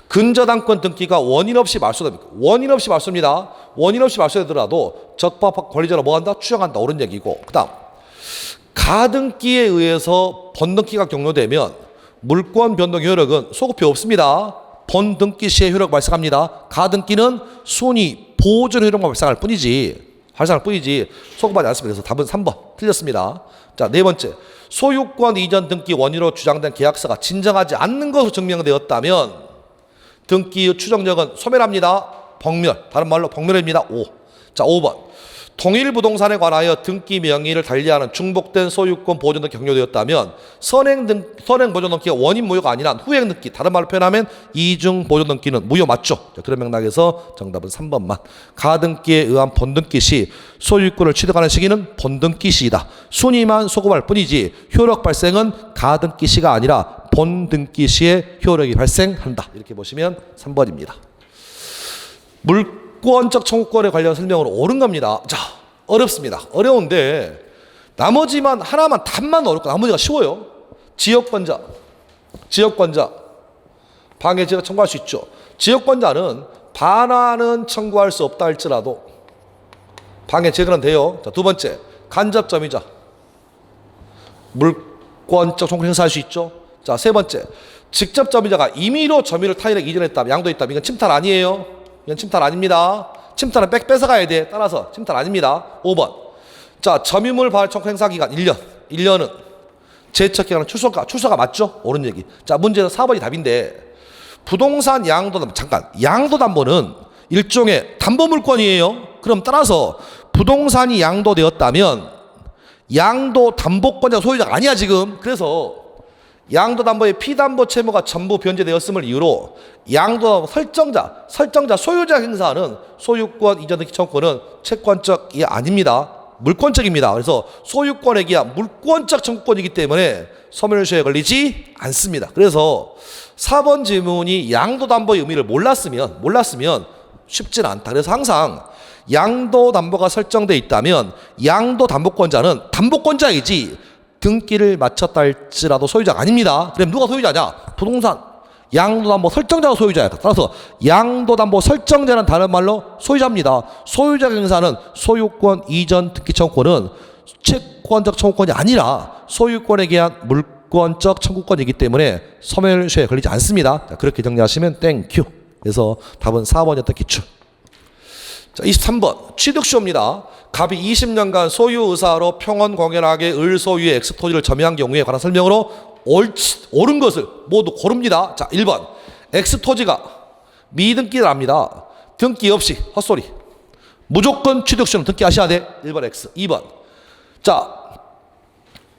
근저당권 등기가 원인 없이 말소됩니다. 원인 없이 말소입니다. 원인 없이 말소되더라도 적법한 권리자로 뭐한다? 추정한다. 옳은 얘기고 그 다음 가등기에 의해서 번등기가 격려되면 물권 변동 효력은 소급표 없습니다. 번등기 시에 효력 발생합니다. 가등기는 순위 보존 효력만 발생할 뿐이지 소급하지 않습니다. 그래서 답은 3번 틀렸습니다. 자, 네 번째 소유권 이전 등기 원인으로 주장된 계약서가 진정하지 않는 것으로 증명되었다면 등기의 추정력은 소멸합니다. 법멸, 다른 말로 법멸입니다. 5. 자, 5번 동일 부동산에 관하여 등기 명의를 달리하는 중복된 소유권 보존 등기 격려되었다면 선행 보존 등기가 원인 무효가 아니라 후행 등기, 다른 말로 표현하면 이중 보존 등기는 무효 맞죠? 자, 그런 맥락에서 정답은 3번만. 가등기에 의한 본등기 시 소유권을 취득하는 시기는 본등기 시이다. 순위만 소급할 뿐이지 효력 발생은 가등기 시가 아니라 본등기 시에 효력이 발생한다. 이렇게 보시면 3번입니다. 물권적 청구권에 관련 설명으로 옳은 겁니다. 자, 어렵습니다. 어려운데 나머지만 하나만 답만 어렵고 나머지가 쉬워요. 지역권자 방해 제가 청구할 수 있죠. 지역권자는 반환은 청구할 수 없다 할지라도 방해 제거는 돼요. 자, 두 번째 간접점이자 물권적 청구 행사할 수 있죠. 자, 세 번째 직접점이자가 임의로 점유를 타인에게 이전했다면 양도했다면 이건 침탈 아니에요. 이건 침탈 아닙니다. 침탈은 뺏어가야 돼. 따라서 침탈 아닙니다. 5번. 자, 점유물 발행 청구 행사 기간 1년. 1년은 제척 기간은 출소가 맞죠? 옳은 얘기. 자, 문제는 4번이 답인데 부동산 양도담보 잠깐. 양도담보는 일종의 담보물권이에요. 그럼 따라서 부동산이 양도되었다면 양도담보권자가 소유자가 아니야 지금. 그래서 양도담보의 피담보 채무가 전부 변제되었음을 이유로 양도담보 설정자 소유자 행사하는 소유권 이전 등기 청구권은 채권적이 아닙니다. 물권적입니다. 그래서 소유권에 기한 물권적 청구권이기 때문에 소멸시효에 걸리지 않습니다. 그래서 4번 질문이 양도담보의 의미를 몰랐으면 쉽지는 않다. 그래서 항상 양도담보가 설정되어 있다면 양도담보권자는 담보권자이지 등기를 마쳤다 할지라도 소유자가 아닙니다. 그럼 누가 소유자냐? 부동산 양도담보 설정자가 소유자야. 따라서 양도담보 설정자는 다른 말로 소유자입니다. 소유자 행사는 소유권 이전 등기 청구권은 채권적 청구권이 아니라 소유권에 대한 물권적 청구권이기 때문에 소멸시효에 걸리지 않습니다. 자, 그렇게 정리하시면 땡큐. 그래서 답은 4번이었던 기출. 자, 23번 취득시효입니다. 갑이 20년간 소유 의사로 평언공연하게 을 소유의 X토지를 점유한 경우에 관한 설명으로 옳은 것을 모두 고릅니다. 자, 1번 X토지가 미등기를 합니다. 등기 없이 헛소리. 무조건 취득시효는 등기하셔야 돼. 1번 X. 2번 자,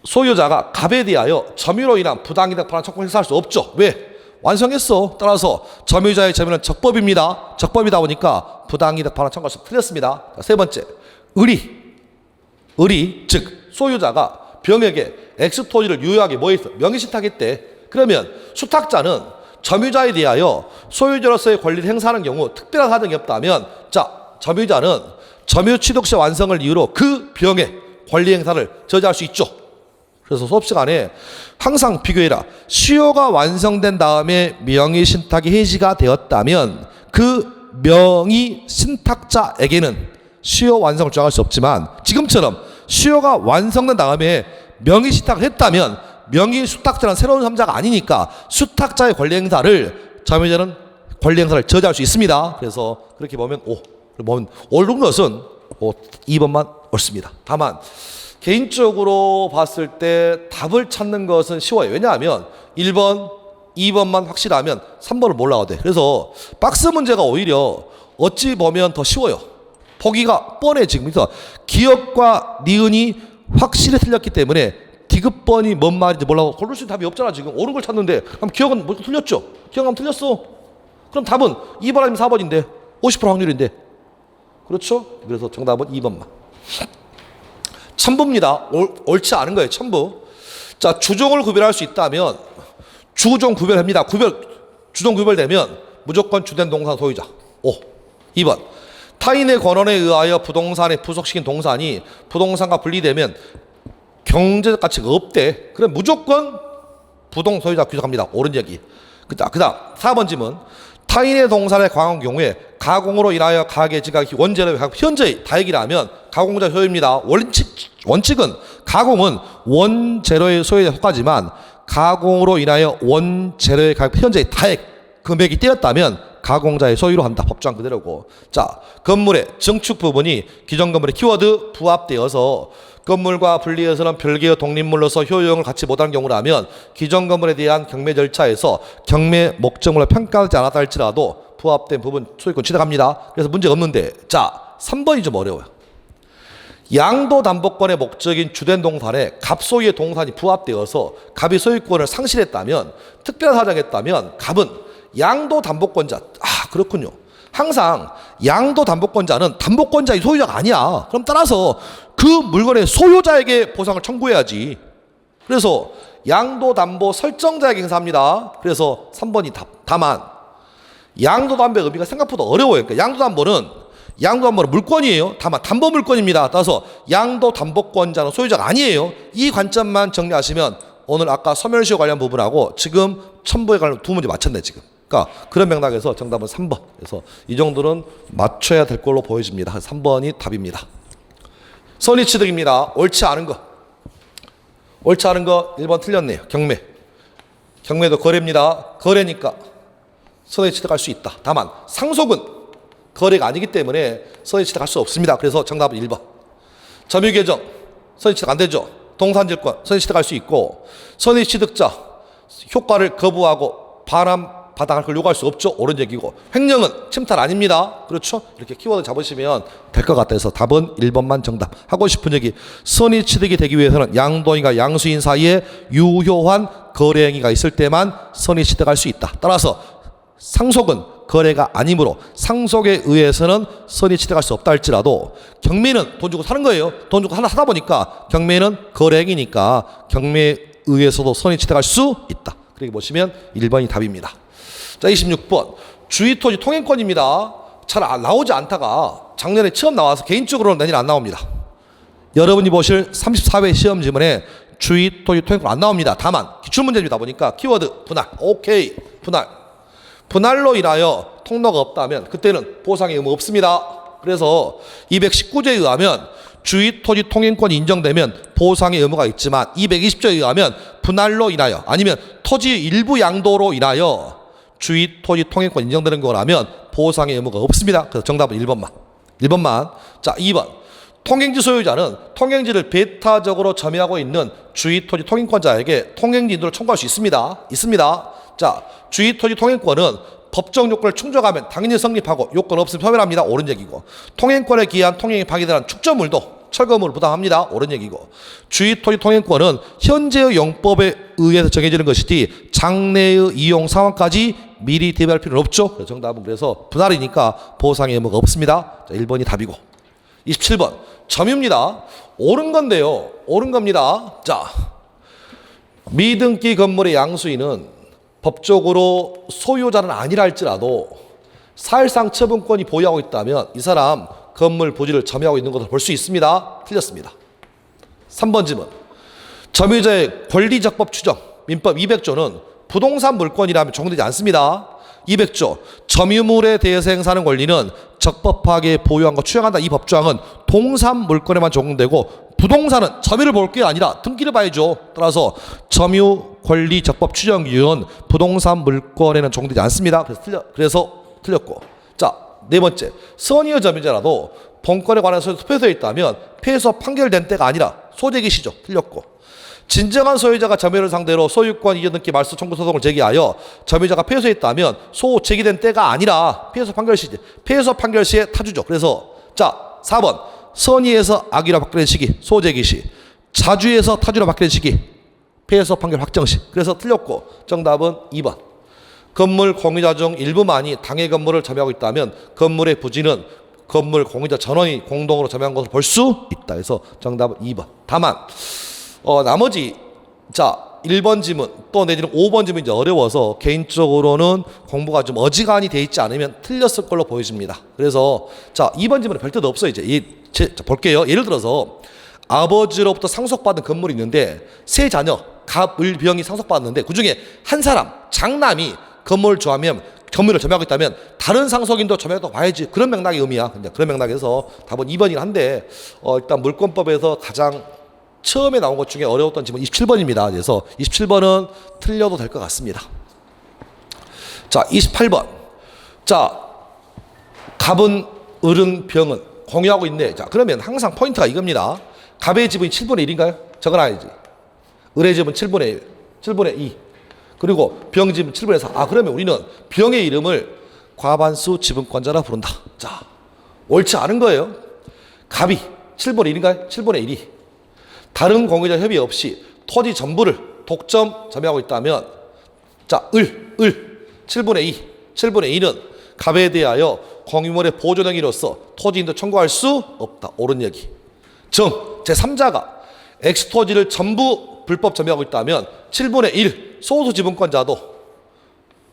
소유자가 갑에 대하여 점유로 인한 부당이득 반환 청구를 행사할 수 없죠. 왜? 완성했어. 따라서 점유자의 점유는 적법입니다. 적법이다 보니까 부당이득 반환 청구할 수 틀렸습니다. 자, 세 번째 의리 즉 소유자가 병에게 X토지를 유효하게 뭐했어? 명의신탁했대. 그러면 수탁자는 점유자에 대하여 소유자로서의 권리를 행사하는 경우 특별한 사정이 없다면 자, 점유자는 점유 취득시 완성을 이유로 그 병의 권리 행사를 저지할 수 있죠. 그래서 수업 시간에 항상 비교해라. 시효가 완성된 다음에 명의신탁이 해지가 되었다면 그 명의신탁자에게는 시효 완성을 주장할 수 없지만 지금처럼 시효가 완성된 다음에 명의신탁을 했다면 명의수탁자는 새로운 3자가 아니니까 수탁자의 권리 행사를 점유자는 권리 행사를 저지할 수 있습니다. 그래서 그렇게 보면 보면 옳은 것은 2번만 옳습니다. 다만 개인적으로 봤을 때 답을 찾는 것은 쉬워요. 왜냐하면 1번, 2번만 확실하면 3번을 몰라도 돼. 그래서 박스 문제가 오히려 어찌 보면 더 쉬워요. 보기가 뻔해. 지금 그래서 기억과 니은이 확실히 틀렸기 때문에 디귿번이 뭔 말인지 몰라도 고를 수 있는 답이 없잖아. 지금 옳은 걸 찾는데 그럼 기억은 뭐 틀렸죠? 기억하면 틀렸어. 그럼 답은 2번 아니면 4번인데 50% 확률인데 그렇죠? 그래서 정답은 2번만. 첨부입니다. 옳지 않은 거예요. 첨부. 자, 주종을 구별할 수 있다면 주종 구별합니다. 주종 구별되면 무조건 주된 동산 소유자. 2번 타인의 권한에 의하여 부동산에 부속시킨 동산이 부동산과 분리되면 경제적 가치가 없대. 그럼 무조건 부동 소유자 규정합니다. 옳은 얘기. 그다음 4번 질문. 타인의 동산에 강한 경우에 가공으로 인하여 가계 지각이 원재료의 현재의 다액이라면 가공자 소유입니다. 원칙은 가공은 원재료의 소유에 속하지만 가공으로 인하여 원재료의 현재의 다액 금액이 떼었다면 가공자의 소유로 한다. 법조항 그대로고. 자, 건물의 증축 부분이 기존 건물의 키워드 부합되어서 건물과 분리해서는 별개의 독립물로서 효용을 갖지 못하는 경우라면 기존 건물에 대한 경매 절차에서 경매 목적물로 평가하지 않았다 할지라도 부합된 부분 소유권 취득합니다. 그래서 문제가 없는데 자, 3번이 좀 어려워요. 양도담보권의 목적인 주된 동산에 갑 소유의 동산이 부합되어서 갑이 소유권을 상실했다면 특별한 사정했다면 갑은 양도담보권자 그렇군요. 항상 양도담보권자는 담보권자의 소유자가 아니야. 그럼 따라서 그 물건의 소유자에게 보상을 청구해야지. 그래서 양도담보 설정자에게 행사합니다. 그래서 3번이 답. 다만 양도담보의 의미가 생각보다 어려워요. 그러니까 양도담보는 물권이에요. 다만 담보 물권입니다. 따라서 양도담보권자는 소유자가 아니에요. 이 관점만 정리하시면 오늘 아까 소멸시효 관련 부분하고 지금 첨부에 관련 두 문제 맞췄네 지금. 그러니까 그런 맥락에서 정답은 3번. 그래서 이 정도는 맞춰야 될 걸로 보여집니다. 3번이 답입니다. 선의취득입니다. 옳지 않은 거 1번 틀렸네요. 경매도 거래입니다. 거래니까 선의취득할 수 있다. 다만 상속은 거래가 아니기 때문에 선의취득할 수 없습니다. 그래서 정답은 1번. 점유계정 선의취득 안 되죠. 동산질권 선의취득할 수 있고 선의취득자 효과를 거부하고 반환받아갈 걸 요구할 수 없죠. 옳은 얘기고 횡령은 침탈 아닙니다. 그렇죠? 이렇게 키워드 잡으시면 될 것 같아서 답은 1번만 정답. 하고 싶은 얘기 선의취득이 되기 위해서는 양도인과 양수인 사이에 유효한 거래 행위가 있을 때만 선의취득할 수 있다. 따라서 상속은 거래가 아니므로 상속에 의해서는 선의취득할 수 없다 할지라도 경매는 돈 주고 사는 거예요. 돈 주고 하나 사다 보니까 경매는 거래 행위니까 경매에 의해서도 선의취득할 수 있다. 그렇게 보시면 1번이 답입니다. 자, 26번 주의토지 통행권입니다. 잘 나오지 않다가 작년에 처음 나와서 개인적으로는 내년 안 나옵니다. 여러분이 보실 34회 시험 지문에 주의토지 통행권 안 나옵니다. 다만 기출문제입니다 보니까 키워드 분할. 오케이. 분할로 인하여 통로가 없다면 그때는 보상의 의무 없습니다. 그래서 219조에 의하면 주위 토지 통행권이 인정되면 보상의 의무가 있지만 220조에 의하면 분할로 인하여 아니면 토지 일부 양도로 인하여 주위 토지 통행권 인정되는 거라면 보상의 의무가 없습니다. 그래서 정답은 1번만. 자, 2번. 통행지 소유자는 통행지를 배타적으로 점유하고 있는 주위 토지 통행권자에게 통행지 인도를 청구할 수 있습니다. 자, 주위 토지 통행권은 법정 요건을 충족하면 당연히 성립하고 요건 없으면 소멸합니다. 옳은 얘기고. 통행권에 기한 통행이 파기되는 축적물도 철거물을 부담합니다. 옳은 얘기고. 주위 토지 통행권은 현재의 영법에 의해서 정해지는 것이지 장래의 이용 상황까지 미리 대비할 필요는 없죠. 정답은 그래서 분할이니까 보상의 의무가 없습니다. 자, 1번이 답이고. 27번 점유입니다. 옳은 건데요. 옳은 겁니다. 자, 미등기 건물의 양수인은 법적으로 소유자는 아니라 할지라도 사실상 처분권이 보유하고 있다면 이 사람 건물 부지를 점유하고 있는 것을 볼 수 있습니다. 틀렸습니다. 3번 질문. 점유자의 권리적법 추정 민법 200조는 부동산 물권이라면 적용되지 않습니다. 200조 점유물에 대해서 행사하는 권리는 적법하게 보유한 것 추정한다. 이 법조항은 동산 물권에만 적용되고 부동산은 점유를 볼 게 아니라 등기를 봐야죠. 따라서 점유 권리 적법 추정 이유는 부동산 물권에는 적용되지 않습니다. 그래서 틀렸고. 자, 네 번째. 선의의 점유자라도 본권에 관해서 투표소에 있다면 패소 판결된 때가 아니라 소재기 시죠. 틀렸고. 진정한 소유자가 점유를 상대로 소유권 이전 등기 말소 청구 소송을 제기하여 점유자가 패소에 있다면 소 제기된 때가 아니라 패소 판결 시지. 패소 판결 시에 타주죠. 그래서 자, 4번. 선의에서 악의로 바뀌는 시기 소제기 시. 자주에서 타주로 바뀌는 시기 패소 판결 확정 시. 그래서 틀렸고 정답은 2번. 건물 공유자 중 일부만이 당해 건물을 점유하고 있다면 건물의 부지는 건물 공유자 전원이 공동으로 점유한 것을 볼 수 있다. 그래서 정답은 2번. 다만 나머지 자 1번 지문 또 내지는 5번 지문이 이제 어려워서 개인적으로는 공부가 좀 어지간히 돼 있지 않으면 틀렸을 걸로 보여집니다. 그래서 자 2번 지문은 별 뜻 없어요. 이제 볼게요. 예를 들어서 아버지로부터 상속받은 건물이 있는데 세 자녀 갑을병이 상속받았는데 그중에 한 사람 장남이 건물을 좋아하면 건물을 점유하고 있다면 다른 상속인도 점유하고 봐야지. 그런 맥락의 의미야. 그런 맥락에서 답은 2번이긴 한데 일단 물권법에서 가장 처음에 나온 것 중에 어려웠던 질문 27번입니다. 그래서 27번은 틀려도 될 것 같습니다. 자, 28번. 자, 갑은, 을은, 병은 공유하고 있네. 자, 그러면 항상 포인트가 이겁니다. 갑의 지분이 7분의 1인가요? 적어놔야지. 을의 지분 7분의 1, 7분의 2. 그리고 병 지분 7분의 4. 아, 그러면 우리는 병의 이름을 과반수 지분권자라 부른다. 자, 옳지 않은 거예요. 갑이 7분의 1인가요? 7분의 1이. 다른 공유자 협의 없이 토지 전부를 독점 점유하고 있다면 자, 7분의 2. 7분의 2는 갑에 대하여 공유물의 보존행위로서 토지인도 청구할 수 없다. 옳은 얘기. 정, 제3자가 X토지를 전부 불법 점유하고 있다면 7분의 1 소수 지분권자도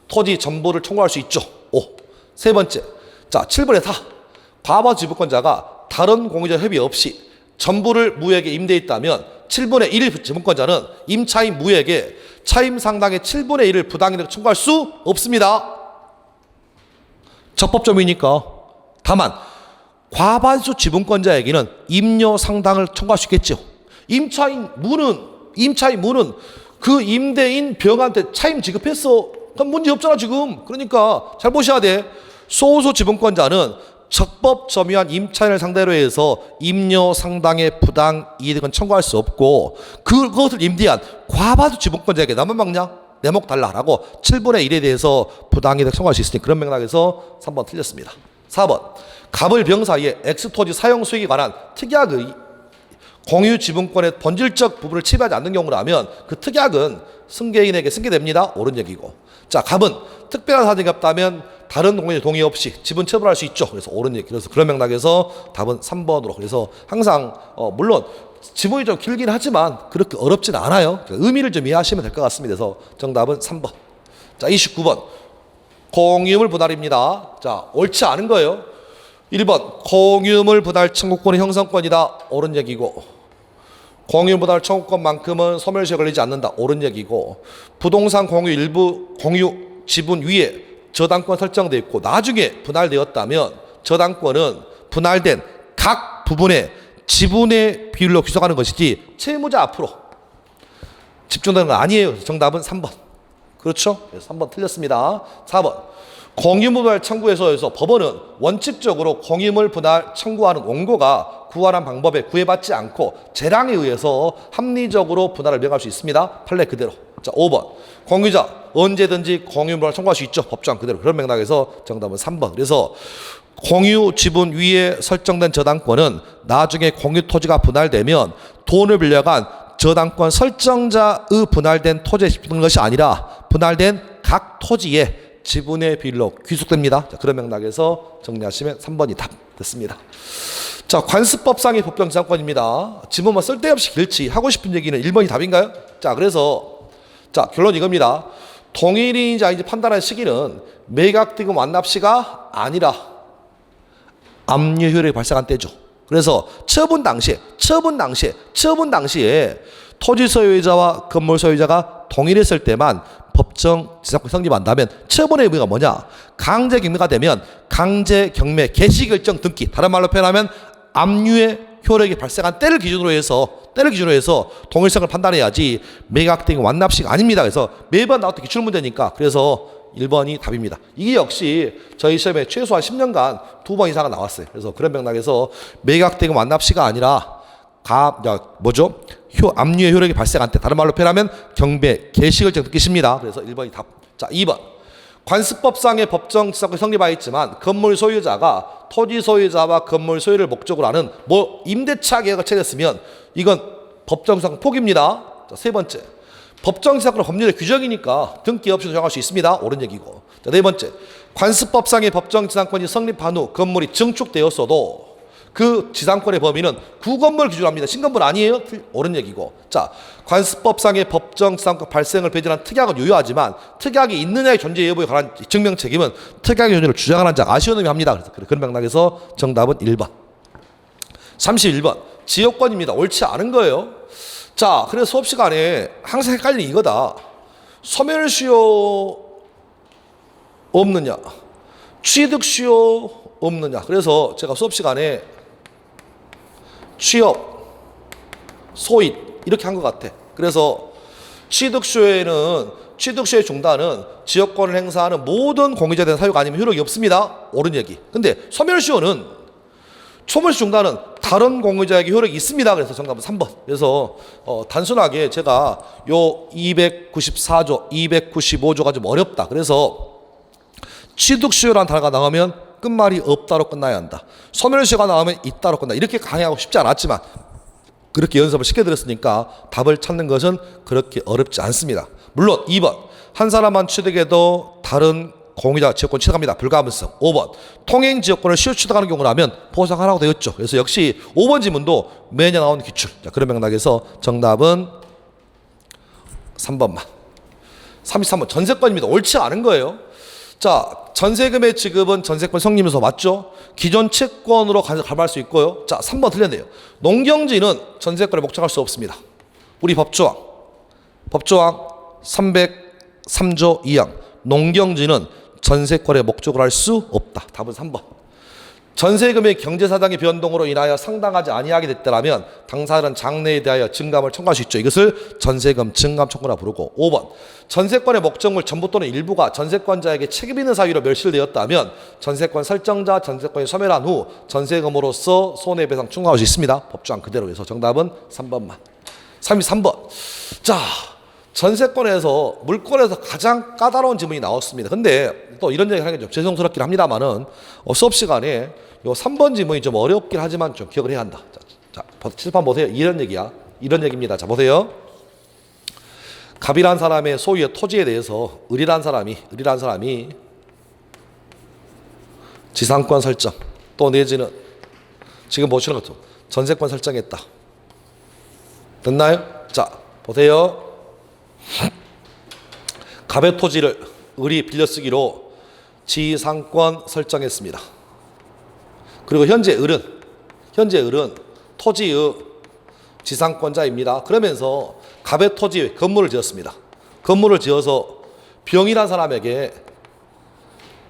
토지 전부를 청구할 수 있죠. 5. 세 번째. 자, 7분의 4. 과반수 지분권자가 다른 공유자 협의 없이 전부를 무에게 임대해 있다면 7분의 1 지분권자는 임차인 무에게 차임 상당의 7분의 1을 부당이득 청구할 수 없습니다. 적법점이니까. 다만 과반수 지분권자에게는 임료 상당을 청구할 수 있겠죠. 임차인 무는 그 임대인 병한테 차임 지급했어. 그럼 문제 없잖아 지금. 그러니까 잘 보셔야 돼. 소수 지분권자는 적법 점유한 임차인을 상대로 해서 임료 상당의 부당 이득은 청구할 수 없고 그것을 임대한 과반수 지분권자에게 나만 막냐? 내 목 달라라고 7분의 1에 대해서 부당 이득 청구할 수 있으니 그런 맥락에서 3번 틀렸습니다. 4번. 갑을 병 사이에 X토지 사용 수익에 관한 특약의 공유 지분권의 본질적 부분을 침해하지 않는 경우라면 그 특약은 승계인에게 승계됩니다. 옳은 얘기고. 자, 갑은 특별한 사정이 없다면 다른 공유자 동의 없이 지분 처분할 수 있죠. 그래서 옳은 얘기. 그래서 그런 맥락에서 답은 3번으로. 그래서 항상 물론 지문이 좀 길긴 하지만 그렇게 어렵진 않아요. 의미를 좀 이해하시면 될 것 같습니다. 그래서 정답은 3번. 자, 29번. 공유물 분할입니다. 자, 옳지 않은 거예요. 1번. 공유물 분할 청구권의 형성권이다. 옳은 얘기고. 공유 분할 청구권만큼은 소멸시효 걸리지 않는다. 옳은 얘기고. 부동산 공유 일부 공유 지분 위에 저당권 설정되어 있고 나중에 분할되었다면 저당권은 분할된 각 부분의 지분의 비율로 규정하는 것이지 채무자 앞으로 집중되는 건 아니에요. 정답은 3번. 그렇죠? 그래서 3번 틀렸습니다. 4번. 공유물 분할 청구에서 법원은 원칙적으로 공유물 분할 청구하는 원고가 구하는 방법에 구애받지 않고 재량에 의해서 합리적으로 분할을 명할 수 있습니다. 판례 그대로. 자, 5번. 공유자 언제든지 공유물 분할 청구할 수 있죠. 법조항 그대로. 그런 맥락에서 정답은 3번. 그래서 공유 지분 위에 설정된 저당권은 나중에 공유 토지가 분할되면 돈을 빌려간 저당권 설정자의 분할된 토지에 집중하는 것이 아니라 분할된 각 토지에 지분의 비율로 귀속됩니다. 자, 그런 맥락에서 정리하시면 3번이 답 됐습니다. 자, 관습법상의 법정지상권입니다. 지문만 쓸데없이 길지. 하고 싶은 얘기는 1번이 답인가요? 자, 그래서 자, 결론 이겁니다. 동일인지 아닌지 판단하는 시기는 매각대금 완납시가 아니라 압류 효력이 발생한 때죠. 그래서 처분 당시에 토지 소유자와 건물 소유자가 동일했을 때만 법정 지상권이 성립한다면 처분의 의미가 뭐냐? 강제 경매가 되면 강제 경매 개시 결정 등기, 다른 말로 표현하면 압류의 효력이 발생한 때를 기준으로 해서 동일성을 판단해야지 매각대금 완납시가 아닙니다. 그래서 매번 나왔던 기출 문제니까 그래서 1번이 답입니다. 이게 역시 저희 시험에 최소한 10년간 2번 이상은 나왔어요. 그래서 그런 맥락에서 매각대금 완납시가 아니라 압류의 효력이 발생한 때, 다른 말로 표현하면 경매 개시결정 뜻입니다. 그래서 1번이 답. 자, 2번. 관습법상의 법정 지상권이 성립하였지만 건물 소유자가 토지 소유자와 건물 소유를 목적으로 하는 임대차 계약을 체결했으면 이건 법정 지상권 포기입니다. 자, 세 번째. 법정 지상권은 법률의 규정이니까 등기 없이도 정할 수 있습니다. 옳은 얘기고. 자, 네 번째. 관습법상의 법정 지상권이 성립한 후 건물이 증축되었어도 그 지상권의 범위는 구건물 기준으로 합니다. 신건물 아니에요? 옳은 얘기고. 자, 관습법상의 법정 지상권 발생을 배제한 특약은 유효하지만 특약이 있느냐의 존재 여부에 관한 증명 책임은 특약의 존재를 주장하는 자가 아쉬운 의미 합니다. 그래서 그런 맥락에서 정답은 1번. 31번. 지역권입니다. 옳지 않은 거예요. 자, 그래서 수업 시간에 항상 헷갈리는 이거다. 소멸시효 없느냐, 취득시효 없느냐. 그래서 제가 수업 시간에 취업, 소입 이렇게 한 것 같아. 그래서 취득시효의 중단은 지역권을 행사하는 모든 공유자에 대한 사유가 아니면 효력이 없습니다. 옳은 얘기. 근데 소멸시효는 중단은 다른 공유자에게 효력이 있습니다. 그래서 정답은 3번. 그래서 단순하게 제가 요 294조, 295조가 좀 어렵다. 그래서 취득시효라는 단어가 나오면 끝말이 없다로 끝나야 한다. 소멸시효가 나오면 있다로 끝나. 이렇게 강의하고 싶지 않았지만 그렇게 연습을 시켜드렸으니까 답을 찾는 것은 그렇게 어렵지 않습니다. 물론 2번. 한 사람만 취득해도 다른 공유자 지역권 취득합니다. 불가분성. 5번. 통행 지역권을 시효 취득하는 경우라면 보상하라고 되어 있죠. 그래서 역시 5번 지문도 매년 나오는 기출. 자, 그런 맥락에서 정답은 3번만. 33번. 전세권입니다. 옳지 않은 거예요. 자, 전세금의 지급은 전세권 성립에서 맞죠? 기존 채권으로 가져갈 수 있고요. 자, 3번 틀렸네요. 농경지는 전세권에 목적할 수 없습니다. 우리 법조항 303조 2항. 농경지는 전세권의 목적으로 할 수 없다. 답은 3번. 전세금의 경제사정의 변동으로 인하여 상당하지 아니하게 됐더라면 당사자는 장래에 대하여 증감을 청구할 수 있죠. 이것을 전세금 증감 청구라 부르고. 5번. 전세권의 목적물 전부 또는 일부가 전세권자에게 책임 있는 사유로 멸실되었다면 전세권 설정자 전세권이 소멸한 후 전세금으로서 손해배상 청구할 수 있습니다. 법조항 그대로. 해서 정답은 3번만. 33번. 자, 전세권에서 물권에서 가장 까다로운 지문이 나왔습니다. 근데 또 이런 얘기 하는 게 좀 죄송스럽긴 합니다만은 수업 시간에 요 3번 지문이 좀 어렵긴 하지만 좀 기억을 해야 한다. 자, 칠판 보세요. 이런 얘기야. 이런 얘기입니다. 자, 보세요. 갑이란 사람의 소유의 토지에 대해서 을이란 사람이 지상권 설정 또 내지는 지금 보시는 것처럼 전세권 설정했다. 됐나요? 자, 보세요. 갑의 토지를 을이 빌려쓰기로 지상권 설정했습니다. 그리고 현재 을은 토지의 지상권자입니다. 그러면서 갑의 토지에 건물을 지었습니다. 건물을 지어서 병이란 사람에게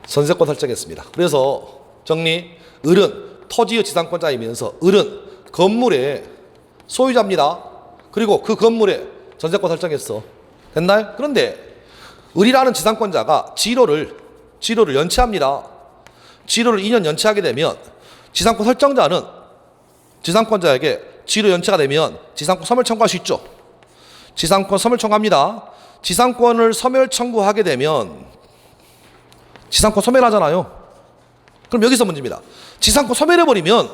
전세권 설정했습니다. 그래서 정리, 을은 토지의 지상권자이면서 을은 건물의 소유자입니다. 그리고 그 건물에 전세권 설정했어. 됐나요? 그런데 을이라는 지상권자가 지로를 연체합니다. 지로를 2년 연체하게 되면 지상권 설정자는 지상권자에게 지로 연체가 되면 지상권 소멸 청구할 수 있죠. 지상권 소멸 청구합니다. 지상권을 소멸 청구하게 되면 지상권 소멸하잖아요. 그럼 여기서 문제입니다. 지상권 소멸해버리면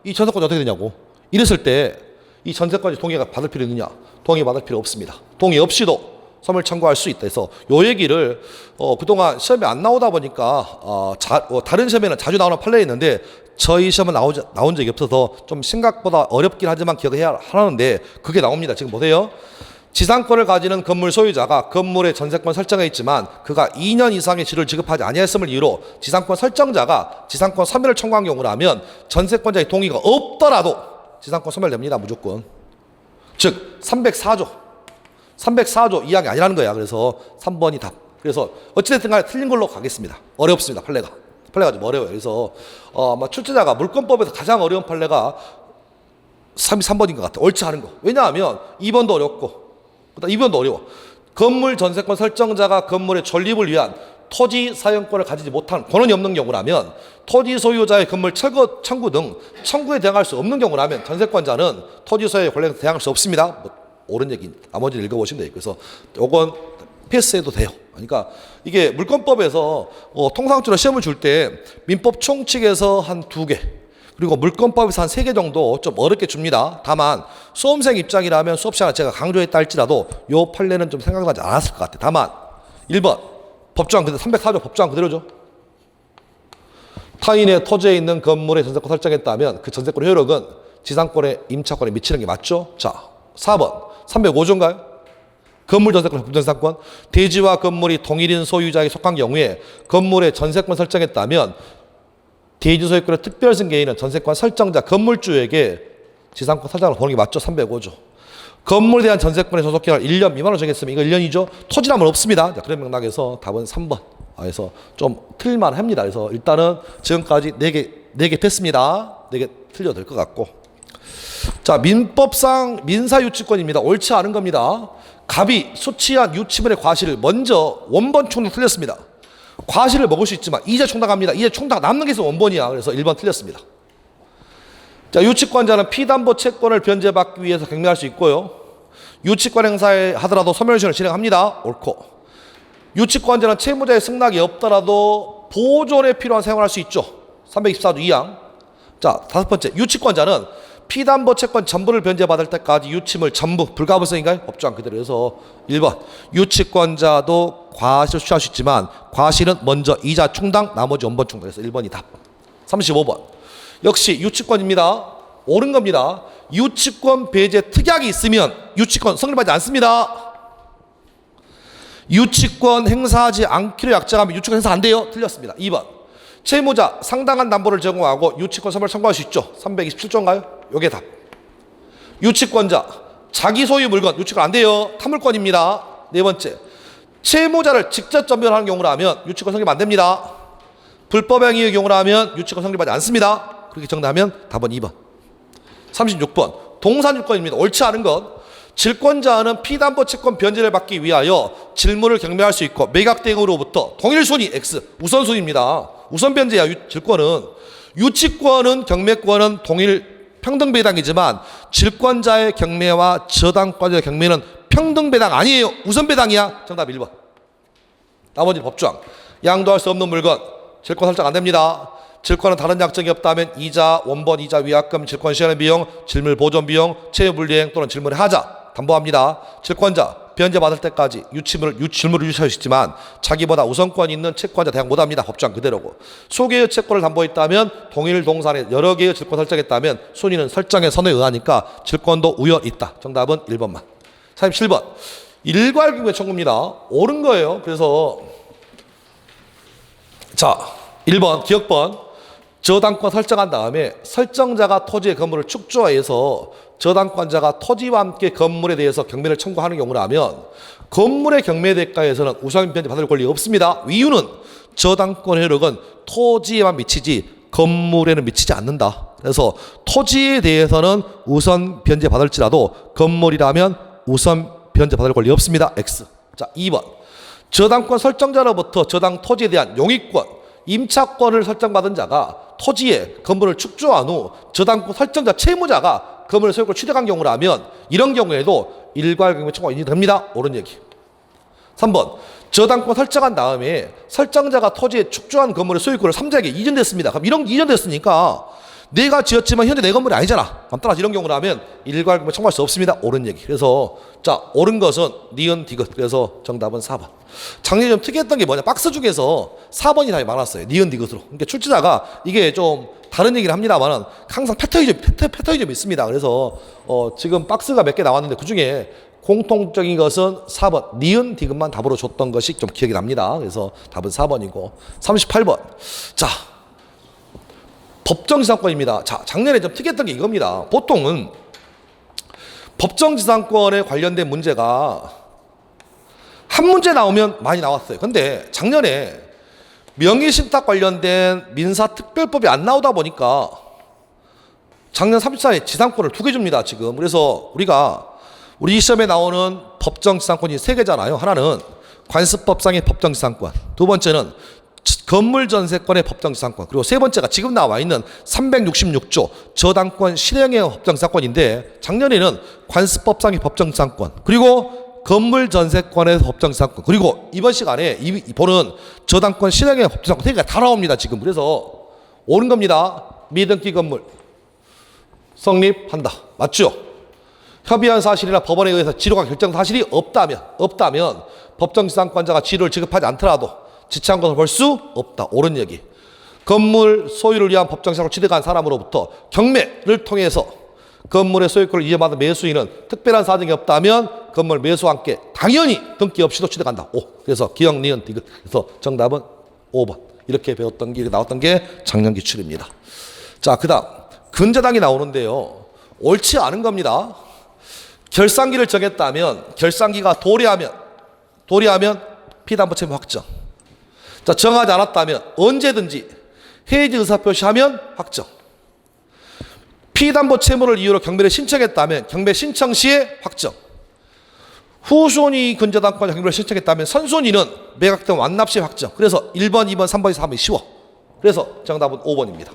이 전세권이 어떻게 되냐고. 이랬을 때 이 전세권이 동의가 받을 필요 있느냐? 동의 받을 필요 없습니다. 동의 없이도 소멸 청구할 수 있다 해서 요 얘기를 그동안 시험에 안 나오다 보니까 다른 시험에는 자주 나오는 판례였는데 저희 시험은 나온 적이 없어서 좀 생각보다 어렵긴 하지만 기억해야 하는데 그게 나옵니다. 지금 보세요. 지상권을 가지는 건물 소유자가 건물의 전세권 설정해 있지만 그가 2년 이상의 지를 지급하지 아니했음을 이유로 지상권 설정자가 지상권 소멸을 청구한 경우라면 전세권자의 동의가 없더라도 지상권 소멸됩니다. 무조건. 즉 304조 2항이 아니라는 거야. 그래서 3번이 답. 그래서 어찌됐든 간에 틀린 걸로 가겠습니다. 어렵습니다. 판례가 좀 어려워요. 그래서 출제자가 물권법에서 가장 어려운 판례가 3번인 것 같아요. 옳지 않은 거. 왜냐하면 2번도 어렵고 2번도 어려워. 건물 전세권 설정자가 건물의 존립을 위한 토지 사용권을 가지지 못한 권한이 없는 경우라면 토지 소유자의 건물 철거 청구 등 청구에 대항할 수 없는 경우라면 전세권자는 토지 소유에 관련해서 대항할 수 없습니다. 옳은 얘기 나머지를 읽어보시면 돼요. 그래서 요건 패스해도 돼요. 그러니까 이게 물권법에서 통상적으로 시험을 줄 때 민법 총칙에서 한 2개 그리고 물권법에서 한 3개 정도 좀 어렵게 줍니다. 다만 수험생 입장이라면 수업 시간에 제가 강조했다 할지라도 요 판례는 좀 생각나지 않았을 것 같아요. 다만 1번 법조항 그대로 304조 법조항 그대로죠. 타인의 토지에 있는 건물의 전세권 설정했다면 그 전세권의 효력은 지상권의 임차권에 미치는 게 맞죠. 자 4번 305조인가요? 건물 전세권 법전세권 대지와 건물이 동일인 소유자에게 속한 경우에 건물의 전세권 설정했다면 대지 소유권의 특별 승계인은 전세권 설정자 건물주에게 지상권 설정을 보는 게 맞죠. 305조. 건물에 대한 전세권의 소속기간 1년 미만으로 정했으면 이거 1년이죠. 토지라면 없습니다. 자, 그런 맥락에서 답은 3번. 그래서 좀 틀릴만 합니다. 그래서 일단은 지금까지 4개 됐습니다. 4개 틀려도 될 것 같고. 자, 민법상 민사유치권입니다. 옳지 않은 겁니다. 갑이 수취한 유치물의 과실을 먼저 원본 총당 틀렸습니다. 과실을 먹을 수 있지만 이제 총당합니다. 이제 총당 남는 게 있어 원본이야. 그래서 1번 틀렸습니다. 자, 유치권자는 피담보 채권을 변제받기 위해서 경매할 수 있고요. 유치권 행사에 하더라도 소멸시효를 진행합니다. 옳고. 유치권자는 채무자의 승낙이 없더라도 보존에 필요한 사용을 할 수 있죠. 324조 2항. 자, 5번째. 유치권자는 피담보 채권 전부를 변제받을 때까지 유치물 전부 불가분성인가요? 법조항 그대로 해서 1번. 유치권자도 과실을 취할 수 있지만 과실은 먼저 이자 충당 나머지 원본 충당해서 1번이 답. 35번. 역시 유치권입니다. 옳은 겁니다. 유치권 배제 특약이 있으면 유치권 성립하지 않습니다. 유치권 행사하지 않기로 약정하면 유치권 행사 안 돼요. 틀렸습니다. 2번. 채무자 상당한 담보를 제공하고 유치권 소멸 청구할 수 있죠. 327조인가요? 요게 답. 유치권자 자기 소유 물건 유치권 안 돼요. 탐물권입니다. 4번째. 채무자를 직접 전변하는 경우라면 유치권 성립 안 됩니다. 불법 행위의 경우라면 유치권 성립하지 않습니다. 그렇게 정리하면 답은 2번. 36번. 동산유권입니다. 옳지 않은 것. 질권자는 피담보 채권 변제를 받기 위하여 질물을 경매할 수 있고 매각 대행으로부터 동일순위 X 우선순위입니다. 우선 변제야 질권은. 유치권은 경매권은 동일 평등 배당이지만 질권자의 경매와 저당권자의 경매는 평등 배당 아니에요. 우선 배당이야. 정답 1번. 나머지 법조항. 양도할 수 없는 물건 질권 설정 안 됩니다. 질권은 다른 약정이 없다면 이자, 원본 이자 위약금, 질권 시한의 비용, 질물 보존 비용, 채무 분리행 또는 질물의 하자 담보합니다. 질권자 변제받을 때까지 질물을 유치할 수 있지만 자기보다 우선권이 있는 채권자 대항 못합니다. 법조항 그대로고. 소개의 채권을 담보했다면 동일 동산에 여러 개의 질권 설정했다면 순위는 설정의 선에 의하니까 질권도 우연 있다. 정답은 1번만. 47번. 일괄경매 청구입니다. 옳은 거예요. 그래서 자 1번 기억번. 저당권 설정한 다음에 설정자가 토지의 건물을 축조해서 저당권자가 토지와 함께 건물에 대해서 경매를 청구하는 경우라면 건물의 경매 대가에서는 우선 변제 받을 권리가 없습니다. 이유는 저당권 효력은 토지에만 미치지 건물에는 미치지 않는다. 그래서 토지에 대해서는 우선 변제 받을지라도 건물이라면 우선 변제 받을 권리 없습니다. X. 자, 2번. 저당권 설정자로부터 저당 토지에 대한 용익권, 임차권을 설정받은 자가 토지에 건물을 축조한 후 저당권 설정자 채무자가 건물의 소유권을 취득한 경우라면 이런 경우에도 일괄경매 청구가 인정됩니다. 옳은 얘기. 3번. 저당권 설정한 다음에 설정자가 토지에 축조한 건물의 소유권을 3자에게 이전됐습니다. 그럼 이런 이전됐으니까 내가 지었지만 현재 내 건물이 아니잖아. 그럼 따라서 이런 경우라면 일괄경매 청구할 수 없습니다. 옳은 얘기. 그래서 자, 옳은 것은 니은 디귿. 그래서 정답은 4번. 작년에 좀 특이했던 게 뭐냐, 박스 중에서 4번이 답이 많았어요. 니은 디귿으로. 그러니까 출제자가 이게 좀 다른 얘기를 합니다만은 항상 패턴이 좀 있습니다. 그래서 지금 박스가 몇 개 나왔는데 그 중에 공통적인 것은 4번 니은 디귿만 답으로 줬던 것이 좀 기억이 납니다. 그래서 답은 4번이고 38번. 자, 법정지상권입니다. 자, 작년에 좀 특이했던 게 이겁니다. 보통은 법정지상권에 관련된 문제가 한 문제 나오면 많이 나왔어요. 근데 작년에 명의신탁 관련된 민사특별법이 안 나오다 보니까 작년 34에 지상권을 2개 줍니다. 지금. 그래서 우리 시험에 나오는 법정지상권이 3개잖아요. 하나는 관습법상의 법정지상권, 두 번째는 건물전세권의 법정지상권, 그리고 세 번째가 지금 나와 있는 366조 저당권 실행의 법정지상권인데 작년에는 관습법상의 법정지상권, 그리고 건물전세권의 법정지상권, 그리고 이번 시간에 보는 저당권 실행의 법정지상권 3개가 다 나옵니다. 지금. 그래서 옳은 겁니다. 미등기 건물 성립한다. 맞죠? 협의한 사실이나 법원에 의해서 지료가 결정 사실이 없다면 법정지상권자가 지료를 지급하지 않더라도 지체한 것을 볼 수 없다. 옳은 얘기. 건물 소유를 위한 법정지상권을 취득한 사람으로부터 경매를 통해서 건물의 소유권을 이전받은 매수인은 특별한 사정이 없다면 건물 매수와 함께 당연히 등기 없이도 취득한다. 그래서 기억, 니은, 디귿. 그래서 정답은 5번. 이렇게 배웠던 게, 나왔던 게 작년 기출입니다. 자, 그 다음 근저당이 나오는데요. 옳지 않은 겁니다. 결산기를 정했다면 결산기가 도래하면 피담보 채무 확정. 자, 정하지 않았다면 언제든지 해지 의사표시하면 확정. 피담보 채무를 이유로 경매를 신청했다면 경매 신청 시에 확정. 후손이 근저당권 경매를 신청했다면 선손이는 매각된 완납 시 확정. 그래서 1번, 2번, 3번, 4번이 쉬워. 그래서 정답은 5번입니다.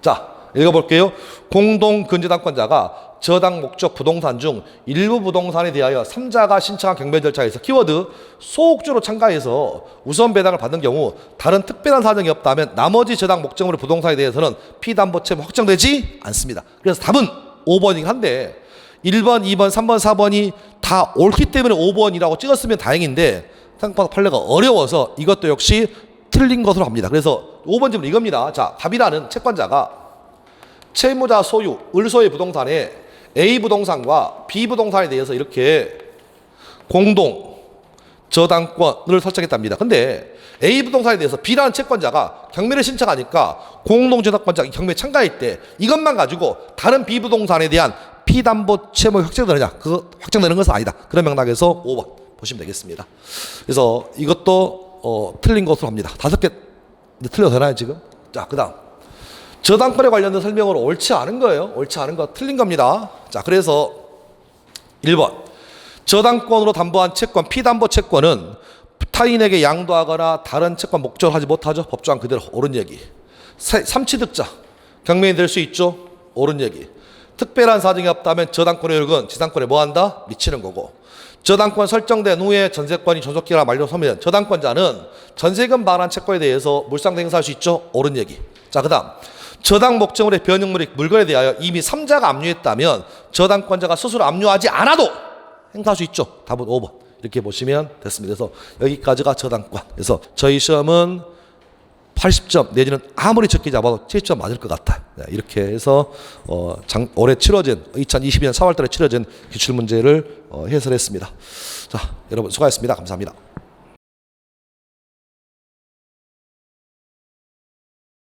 자, 읽어볼게요. 공동 근저당권자가 저당 목적 부동산 중 일부 부동산에 대하여 3자가 신청한 경매 절차에서 키워드 소옥주로 참가해서 우선 배당을 받은 경우 다른 특별한 사정이 없다면 나머지 저당 목적물의 부동산에 대해서는 피담보 채무 확정되지 않습니다. 그래서 답은 5번이긴 한데 1번, 2번, 3번, 4번이 다 옳기 때문에 5번이라고 찍었으면 다행인데 생각보다 판례가 어려워서 이것도 역시 틀린 것으로 합니다. 그래서 5번 질문 이겁니다. 자, 갑이라는 채권자가 채무자 소유, 을소의 부동산에 A 부동산과 B 부동산에 대해서 이렇게 공동 저당권을 설정했답니다. 근데 A 부동산에 대해서 B라는 채권자가 경매를 신청하니까 공동 저당권자가 경매에 참가할 때 이것만 가지고 다른 B 부동산에 대한 피담보 채무 확정되느냐? 그거 확정되는 것은 아니다. 그런 맥락에서 5번 보시면 되겠습니다. 그래서 이것도 틀린 것으로 합니다. 5개 틀려도 되나요 지금? 자, 그 다음 저당권에 관련된 설명으로 옳지 않은 거예요. 옳지 않은 거 틀린 겁니다. 자, 그래서 1번 저당권으로 담보한 채권 피담보 채권은 타인에게 양도하거나 다른 채권 목적을 하지 못하죠. 법조항 그대로. 옳은 얘기. 삼취득자 경매인 될 수 있죠. 옳은 얘기. 특별한 사정이 없다면 저당권의 효력은 지상권에 뭐한다? 미치는 거고, 저당권 설정된 후에 전세권이 존속기간 만료 소멸 저당권자는 전세금 반환 채권에 대해서 물상도 행사할 수 있죠. 옳은 얘기. 자, 그 다음 저당 목적물의 변형물의 물건에 대하여 이미 3자가 압류했다면 저당권자가 스스로 압류하지 않아도 행사할 수 있죠. 답은 5번. 이렇게 보시면 됐습니다. 그래서 여기까지가 저당권. 그래서 저희 시험은 80점 내지는 아무리 적게 잡아도 70점 맞을 것 같다. 이렇게 해서 올해 치러진 2022년 4월달에 치러진 기출문제를 해설했습니다. 자, 여러분 수고하셨습니다. 감사합니다.